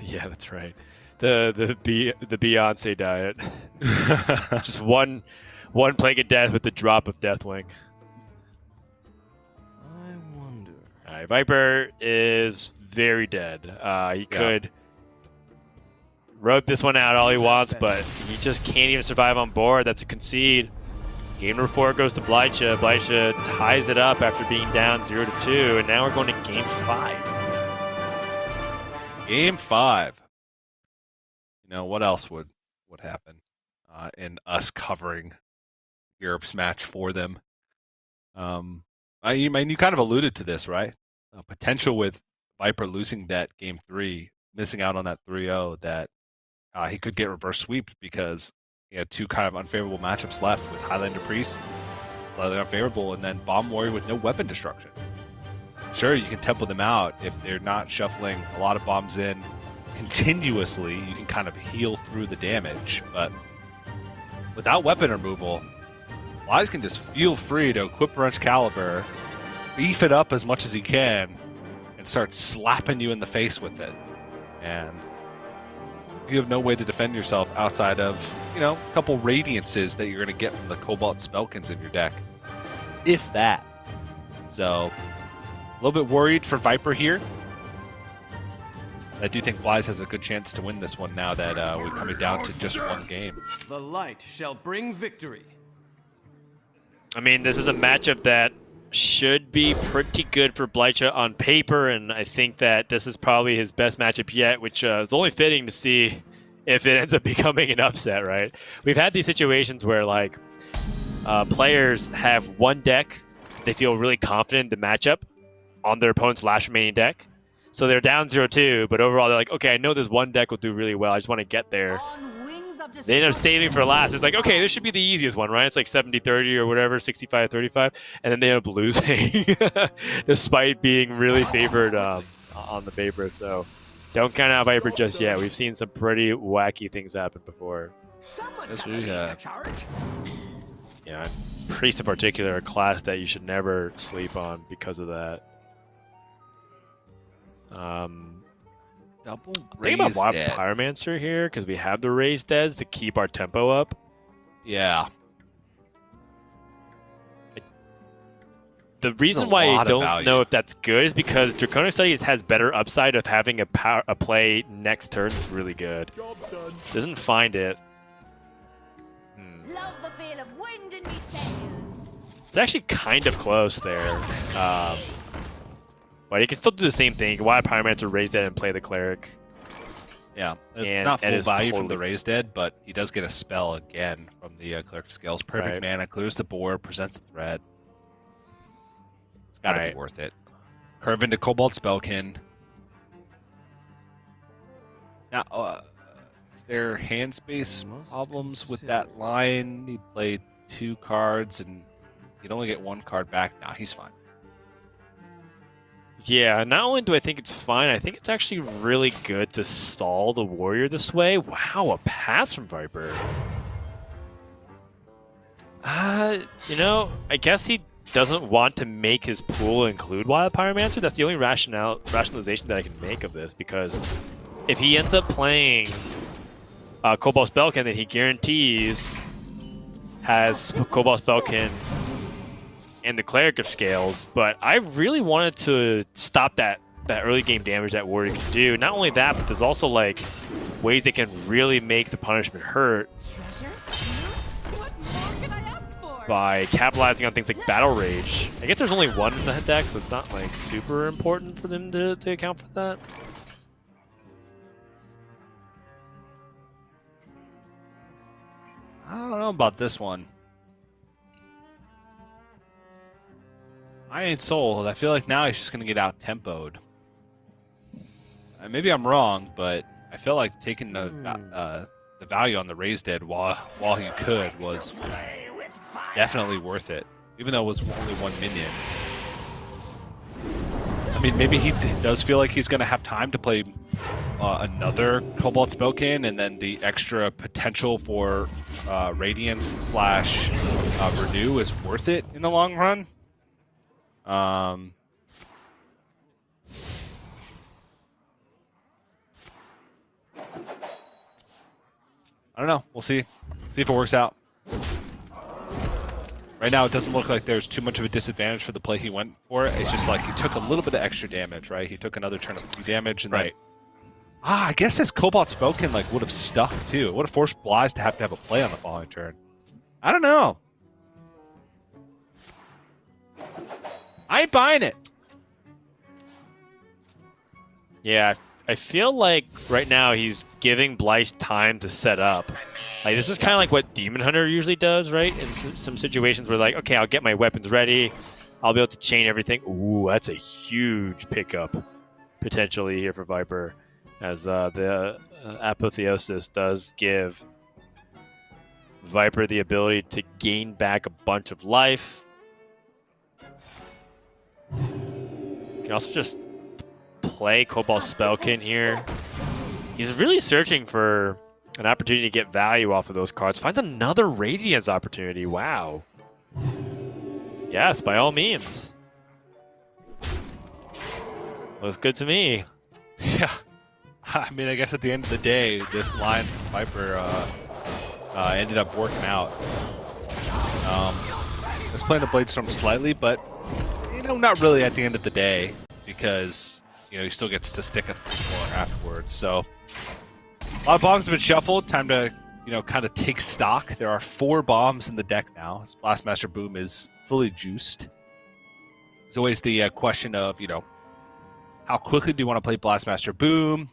B: Yeah, that's right. The Beyonce diet. Just one Plague of Death with the drop of Deathwing.
E: I wonder.
B: All right, Viper is very dead. He could rope this one out all he wants, but he just can't even survive on board. That's a concede. Game number 4 goes to Blyzes. Blyzes ties it up after being down 0-2, and now we're going to Game 5.
A: Game 5. You know, what else would happen in us covering Europe's match for them? You kind of alluded to this, right? Potential with Viper losing that Game 3, missing out on that 3-0, that he could get reverse sweeped because he had 2 kind of unfavorable matchups left with Highlander Priest, slightly unfavorable, and then Bomb Warrior with no weapon destruction. Sure, you can tempo them out if they're not shuffling a lot of bombs in continuously. You can kind of heal through the damage, but without weapon removal, Blyzes can just feel free to equip Wrench Caliber, beef it up as much as he can, and start slapping you in the face with it. And you have no way to defend yourself outside of, a couple Radiances that you're going to get from the Cobalt Spellkins in your deck. If that. So, a little bit worried for Viper here. I do think Blyzes has a good chance to win this one now that we're coming down to just 1 game.
E: The light shall bring victory.
B: I mean, this is a matchup that should be pretty good for Blyzes on paper, and I think that this is probably his best matchup yet, which is only fitting to see if it ends up becoming an upset, right? We've had these situations where, like, players have one deck, they feel really confident in the matchup on their opponent's last remaining deck. So they're down 0-2, but overall they're like, okay, I know this one deck will do really well. I just want to get there. They end up saving for last. It's like, okay, this should be the easiest one, right? It's like 70-30 or whatever, 65-35, and then they end up losing despite being really favored on the paper. So Don't count out Viper just yet. We've seen some pretty wacky things happen before.
A: Yes, we have.
B: Yeah, Priest in particular, a class that you should never sleep on because of that.
A: Double
B: Think about
A: raised dead.
B: Pyromancer here because we have the raised deads to keep our tempo up.
A: Yeah.
B: The reason
A: a
B: why I
A: lot of
B: don't
A: value.
B: know if that's good is because Draconic Studies has better upside of having a play next turn is really good. Doesn't find it.
D: Love the feel of wind in me sails.
B: It's actually kind of close there. But you can still do the same thing. You can Wild Pyromancer, raise dead, and play the Cleric.
A: Yeah, it's
B: And
A: not
B: that
A: full
B: is
A: value from
B: totally-
A: the raised dead, but he does get a spell again from the Cleric Scales. Perfect
B: Right.
A: mana, clears the board, presents a threat. It's got to
B: Right.
A: be worth it. Curve into Cobalt Spellkin. Now, is there hand space
E: Must
A: problems with
E: consider.
A: that line? He played 2 cards and he'd only get 1 card back. Nah, he's fine.
B: Yeah, not only do I think it's fine, I think it's actually really good to stall the Warrior this way. Wow, a pass from Viper. You know, I guess he doesn't want to make his pool include Wild Pyromancer. That's the only rationalization that I can make of this, because if he ends up playing Cobalt Spellkin, then he guarantees has Cobalt Spellkin and the Cleric of Scales, but I really wanted to stop that early game damage that Warrior can do. Not only that, but there's also like ways they can really make the punishment hurt
D: Treasure? Loot? What more can I ask for?
B: by capitalizing on things like Battle Rage. I guess there's only one in the deck, so it's not like super important for them to account for that.
A: I don't know about this one. I ain't sold. I feel like now he's just going to get out-tempoed. Maybe I'm wrong, but I feel like taking the value on the raised dead while he could was definitely worth it, even though it was only 1 minion. I mean, maybe he does feel like he's going to have time to play another Cobalt Spellkin, and then the extra potential for Radiance / Renew is worth it in the long run. I don't know. We'll see. See if it works out. Right now, it doesn't look like there's too much of a disadvantage for the play he went for. It's just like he took a little bit of extra damage, right? He took another turn of 3 damage, and
B: Right.
A: then I guess his Cobalt Spellkin like would have stuck too. It would have forced Blyze to have a play on the following turn. I don't know. I ain't buying it.
B: Yeah, I feel like right now he's giving Blythe time to set up. Like, this is kind of like what Demon Hunter usually does, right? In some situations where, like, okay, I'll get my weapons ready. I'll be able to chain everything. Ooh, that's a huge pickup, potentially, here for Viper. As the Apotheosis does give Viper the ability to gain back a bunch of life. You can also just play Cobalt Spellkin here. He's really searching for an opportunity to get value off of those cards. Finds another Radiance opportunity. Wow. Yes, by all means. Looks good to me.
A: Yeah. I mean, I guess at the end of the day, this line from Viper ended up working out. I was playing the Bladestorm slightly, but not really at the end of the day, because he still gets to stick a 3/4 afterwards. So a lot of bombs have been shuffled. Time to kind of take stock. There are 4 bombs in the deck now. His Blastmaster Boom is fully juiced. There's always the question of how quickly do you want to play Blastmaster Boom?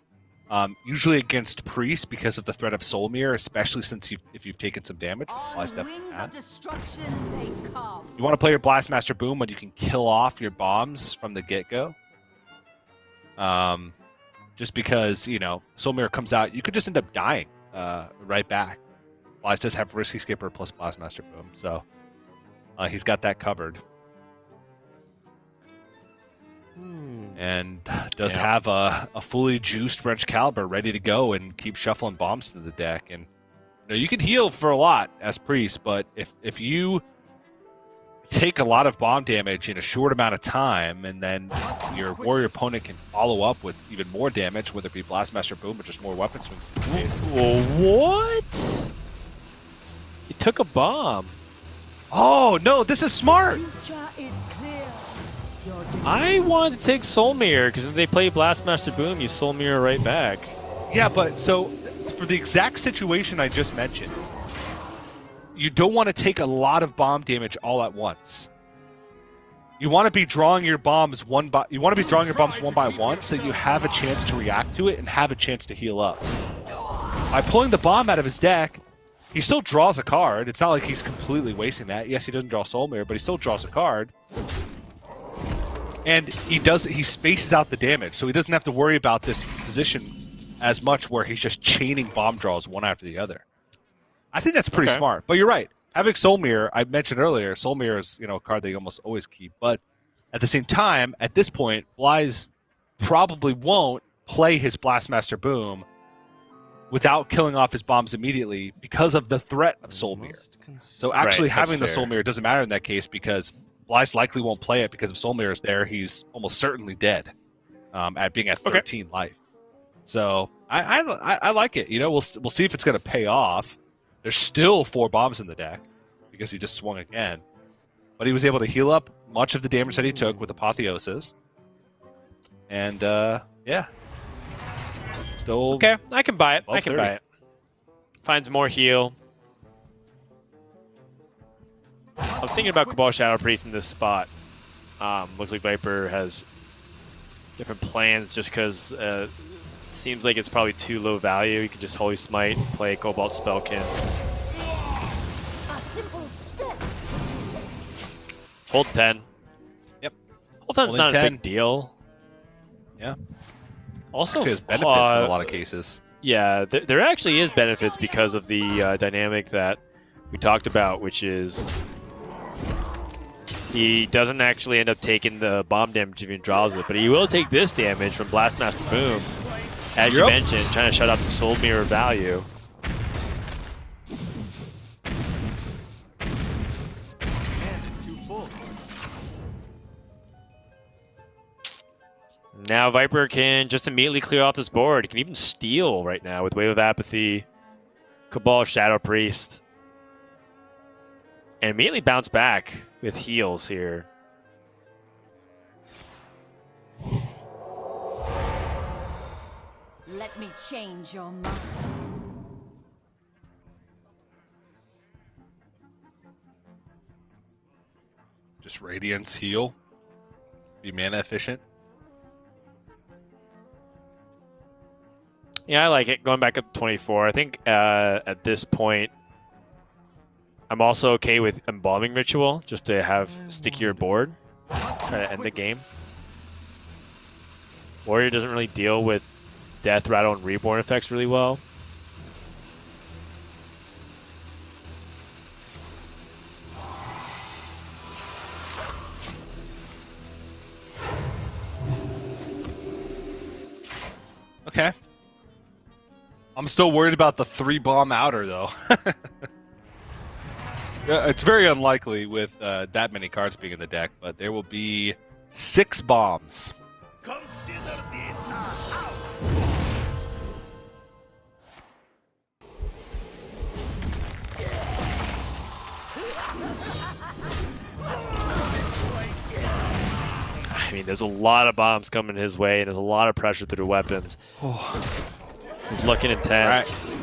A: Usually against Priest because of the threat of Soul Mirror, especially since if you've taken some damage.
D: On wings of destruction they come.
A: You want to play your Blastmaster Boom when you can kill off your bombs from the get-go. Just because, Soul Mirror comes out, you could just end up dying right back. Blyze does have Risky Skipper plus Blastmaster Boom, so he's got that covered. and does have a fully juiced wrench caliber ready to go and keep shuffling bombs to the deck. And you can heal for a lot as priest, but if you take a lot of bomb damage in a short amount of time, and then your warrior opponent can follow up with even more damage, whether it be Blastmaster Boom or just more weapon swings in the face.
B: What? He took a bomb.
A: Oh no, this is smart.
B: I wanted to take Soul Mirror because if they play Blastmaster Boom, you Soul Mirror right back.
A: Yeah, but so for the exact situation I just mentioned, you don't want to take a lot of bomb damage all at once. You want to be drawing your bombs one by one, so you have a chance to react to it and have a chance to heal up. By pulling the bomb out of his deck, he still draws a card. It's not like he's completely wasting that. Yes, he doesn't draw Soul Mirror, but he still draws a card. And he spaces out the damage, so he doesn't have to worry about this position as much where he's just chaining bomb draws one after the other. I think that's pretty smart. But you're right. Having Soul Mirror, I mentioned earlier, Soul Mirror is a card that you almost always keep. But at the same time, at this point, Blyze probably won't play his Blastmaster Boom without killing off his bombs immediately because of the threat of Soul Mirror. So actually having the Soul Mirror doesn't matter in that case because Blyze likely won't play it because if Soul Mirror is there, he's almost certainly dead at being at 13 life. So I like it. We'll see if it's going to pay off. There's still 4 bombs in the deck because he just swung again. But he was able to heal up much of the damage that he took with Apotheosis. And, yeah. Still...
B: Okay, I can buy it. I can buy it. Finds more heal. I was thinking about Cabal Shadow Priest in this spot. Looks like Viper has different plans just because it seems like it's probably too low value. You can just Holy Smite, play Cobalt Spellkin. Hold 10.
A: Yep.
B: Hold 10's not a big deal.
A: Yeah.
B: Also,
A: actually has benefits in a lot of cases.
B: Yeah, there actually is benefits because of the dynamic that we talked about, which is he doesn't actually end up taking the bomb damage if he draws it, but he will take this damage from Blastmaster Boom, as you mentioned, trying to shut out the Soul Mirror value. Now Viper can just immediately clear off this board. He can even steal right now with Wave of Apathy, Cabal Shadow Priest, and immediately bounce back with heals here.
D: Let me change your mind.
A: Just Radiance heal. Be mana efficient.
B: Yeah, I like it. Going back up to 24. I think at this point, I'm also okay with Embalming Ritual, just to have stickier board. Try to end the game. Warrior doesn't really deal with Death, Rattle, and Reborn effects really well.
A: Okay. I'm still worried about the 3-bomb outer, though. Yeah, it's very unlikely with that many cards being in the deck, but there will be 6 bombs.
C: Consider this our house.
B: I mean, there's a lot of bombs coming his way, and there's a lot of pressure through the weapons. This is looking intense.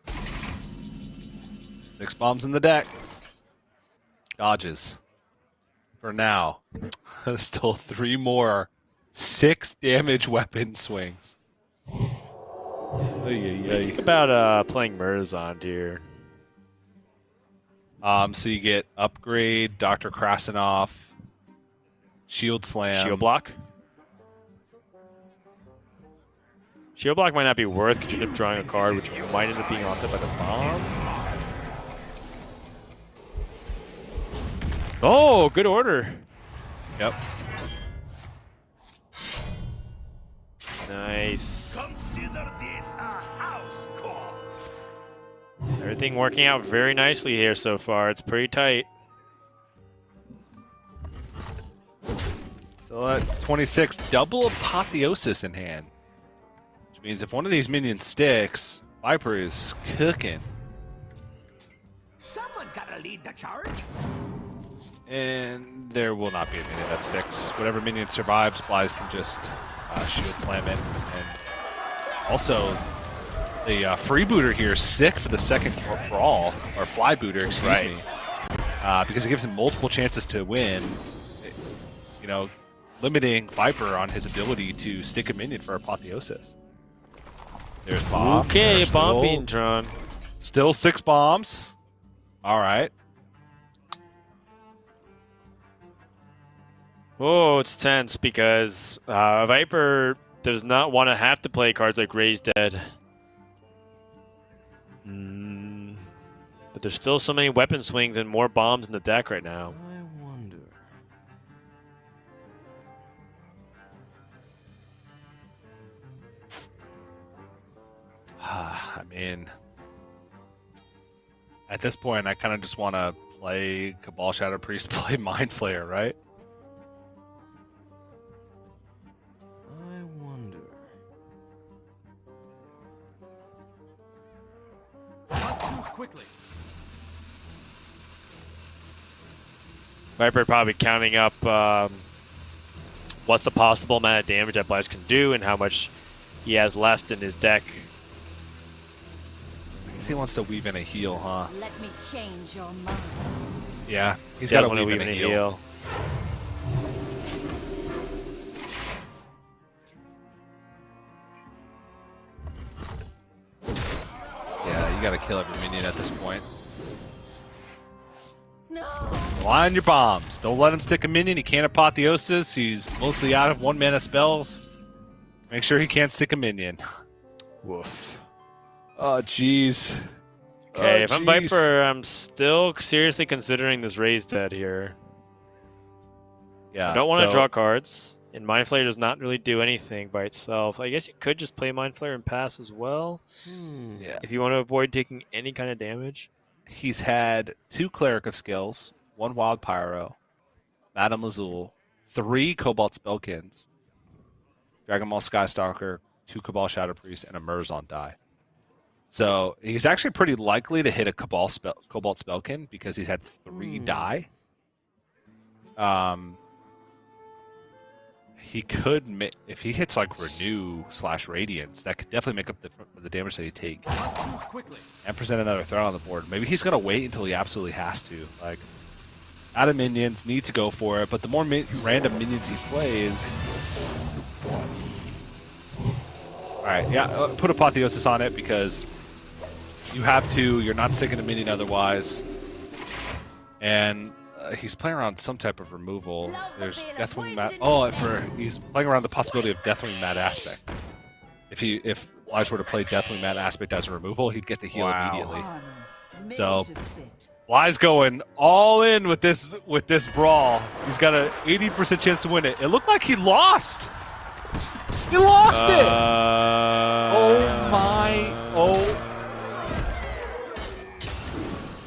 A: Right. 6 bombs in the deck. Dodges. For now. Still 3 more 6 damage weapon swings.
B: Think about playing Murzond here.
A: So you get Upgrade, Dr. Krasinov, Shield Slam.
B: Shield Block. Shield Block might not be worth because you end up drawing a card which might end up being offset by the bomb. Oh, good order.
A: Yep.
B: Nice.
C: Consider this a house call.
B: Everything working out very nicely here so far. It's pretty tight.
A: So at 26, double apotheosis in hand. Which means if one of these minions sticks, Viper is cooking.
C: Someone's got to lead the charge.
A: And there will not be a minion that sticks. Whatever minion survives, xBlyzes can just shield slam it. And also, the freebooter here is sick for the second brawl, or flybooter, excuse me. Because it gives him multiple chances to win. You know, limiting Viper on his ability to stick a minion for apotheosis. There's bomb.
B: Okay,
A: There's
B: bomb
A: still-
B: being drawn.
A: Still 6 bombs. All right.
B: Oh, it's tense because Viper does not want to have to play cards like Raise Dead. But there's still so many weapon swings and more bombs in the deck right now.
E: I wonder.
A: I mean, at this point, I kind of just want to play Cabal Shadow Priest, play Mind Flayer, right?
E: I wonder. Not move quickly.
B: Viper probably counting up what's the possible amount of damage that xBlyzes can do and how much he has left in his deck.
A: I guess he wants to weave in a heal, huh?
D: Let me change your mind.
A: Yeah, he's
B: He
A: got
B: does
A: to
B: want
A: weave in a heal. Yeah, you got to kill every minion at this point.
D: No.
A: Rely on your bombs. Don't let him stick a minion. He can't apotheosis. He's mostly out of 1-mana spells. Make sure he can't stick a minion.
B: Woof.
A: Oh, jeez.
B: Okay,
A: Oh,
B: if I'm
A: jeez.
B: Viper, I'm still seriously considering this Raise Dead here.
A: Yeah,
B: I don't want to
A: so-
B: draw cards, and Mind Flayer does not really do anything by itself. I guess you could just play Mind Flayer and pass as well,
A: Yeah.
B: if you want to avoid taking any kind of damage.
A: He's had 2 Cleric of Skills, 1 Wild Pyro, Madame Azul, 3 Cobalt Spellkins, Dragon Ball Skystalker, 2 Cabal Shadow Priest, and a Merzon die. So he's actually pretty likely to hit a Cobalt Spellkin because he's had 3 die. He could, if he hits like Renew/Radiance, that could definitely make up the damage that he takes.
E: Not move quickly.
A: And present another threat on the board. Maybe he's going to wait until he absolutely has to. Like, out of minions, need to go for it, but the more random minions he plays... Alright, yeah, put Apotheosis on it because you have to, you're not sticking a minion otherwise. And he's playing around some type of removal. There's Deathwing Mad... he's playing around the possibility of Deathwing Mad Aspect. If xBlyzes were to play Deathwing Mad Aspect as a removal, he'd get the heal immediately. So, xBlyzes going all in with this brawl. He's got a 80% chance to win it. It looked like he lost. He lost it. Oh my! Oh.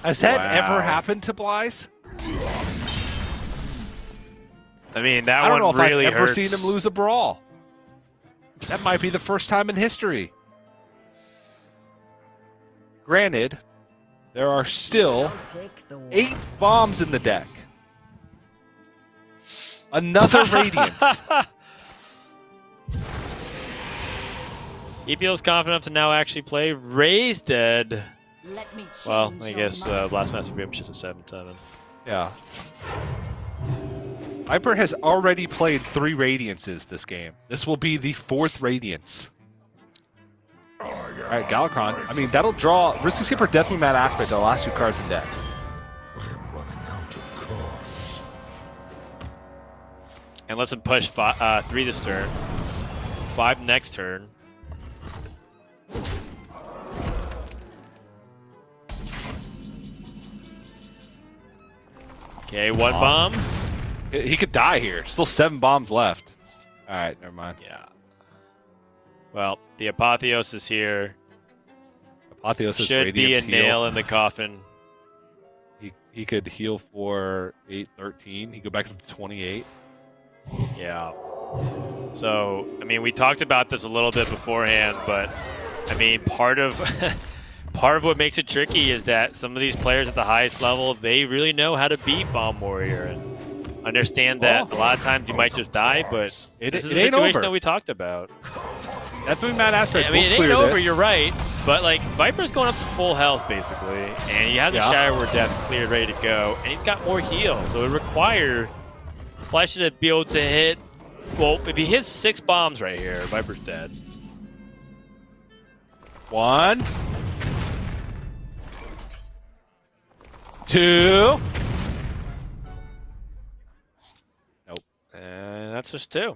A: Has that ever happened to xBlyzes?
B: I mean, that
A: I don't know
B: one
A: if
B: really
A: I've ever
B: hurts.
A: seen him lose a brawl. That might be the first time in history. Granted, there are still 8 bombs in the deck. Another Radiance.
B: He feels confident enough to now actually play Raise Dead.
D: Let me
B: Well,
D: change
B: I
D: your
B: guess
D: mind.
B: Blastmaster Beam is just a 7/7.
A: Yeah. Viper has already played 3 Radiances this game. This will be the 4th Radiance. Alright, Galakron. I mean, that'll draw... Risky Skipper, Deathwing Mad Aspect are the last 2 cards in deck.
B: And lets him push 3 this turn, 5 next turn. Okay, 1 bomb.
A: He could die here. Still 7 bombs left. All right, never mind.
B: Yeah. Well, the Apotheos is here.
A: Apotheosis
B: Should be a
A: Radiance
B: nail
A: heal.
B: in the coffin.
A: He could heal for 8-13. He go back up to 28.
B: Yeah. So, I mean, we talked about this a little bit beforehand, but I mean, part of what makes it tricky is that some of these players at the highest level, they really know how to beat Bomb Warrior and understand that a lot of times you might just die, but this is a
A: ain't
B: situation
A: over.
B: that we talked about.
A: That's what Matt Aspect.
B: I mean, it ain't over, you're right, but like Viper's going up to full health basically, and he has a Shadow Word Death cleared, ready to go, and he's got more heal, so it requires Flash to be able to hit. Well, if he hits 6 bombs right here, Viper's dead.
A: 1, 2. Nope.
B: And that's just 2.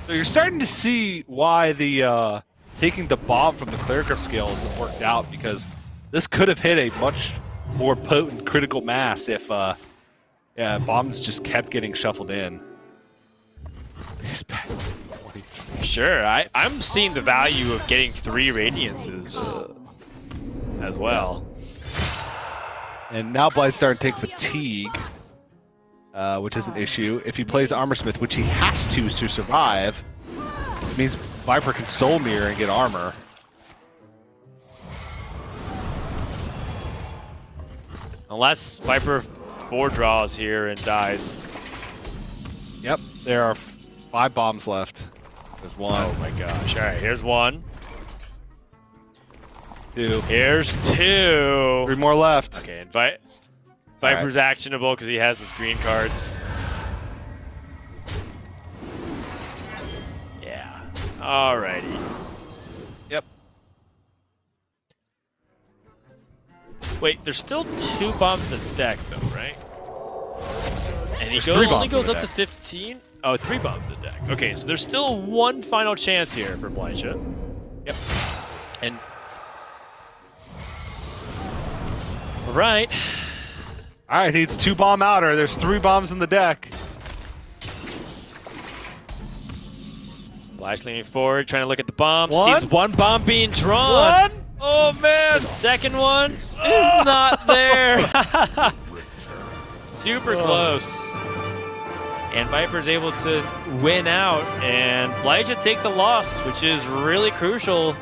A: So you're starting to see why the taking the bomb from the Cleric skill hasn't worked out, because this could have hit a much more potent critical mass if bombs just kept getting shuffled in. He's back.
B: Sure, I'm seeing the value of getting 3 Radiances as well.
A: And now Bly's starting to take fatigue, which is an issue. If he plays Armorsmith, which he has to survive, it means Viper can Soul Mirror and get armor.
B: Unless Viper 4 draws here and dies.
A: Yep, there are 5 bombs left. There's 1.
B: Oh my gosh. All right, here's 1.
A: 2.
B: Here's 2.
A: 3 more left.
B: Okay, and Viper's actionable because he has his green cards. Yeah. Alrighty.
A: Yep.
B: Wait, there's still 2 bombs in the deck though, right? And he
A: There's 3
B: only
A: bombs
B: goes
A: in the
B: up to
A: deck.
B: 15? Oh, 3 bombs in the deck. Okay, so there's still 1 final chance here for Blythe.
A: Yep.
B: And Alright.
A: Alright, he needs 2 bomb outer. There's 3 bombs in the deck.
B: Flash leaning forward, trying to look at the bomb.
A: 1.
B: Sees 1 bomb being drawn.
A: 1.
B: Oh man, the second one is not there. Super close. And Viper's able to win out, and Blythe takes a loss, which is really crucial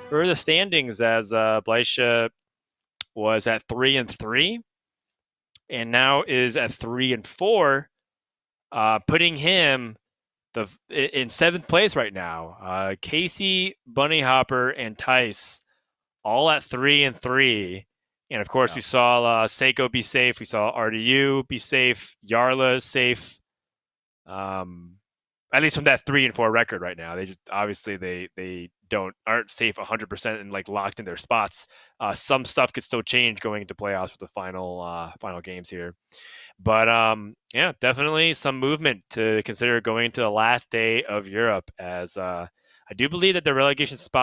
B: for the standings, as Blythe was at 3-3, and now is at 3-4, putting him in 7th place right now. Casey, Bunny Hopper, and Tice all at 3-3. And of course, we saw Seiko be safe. We saw RDU be safe. Yarla is safe. At least from that 3-4 record right now. They just obviously they aren't safe 100% and like locked in their spots. Some stuff could still change going into playoffs for the final games here. But yeah, definitely some movement to consider going into the last day of Europe, as I do believe that the relegation spot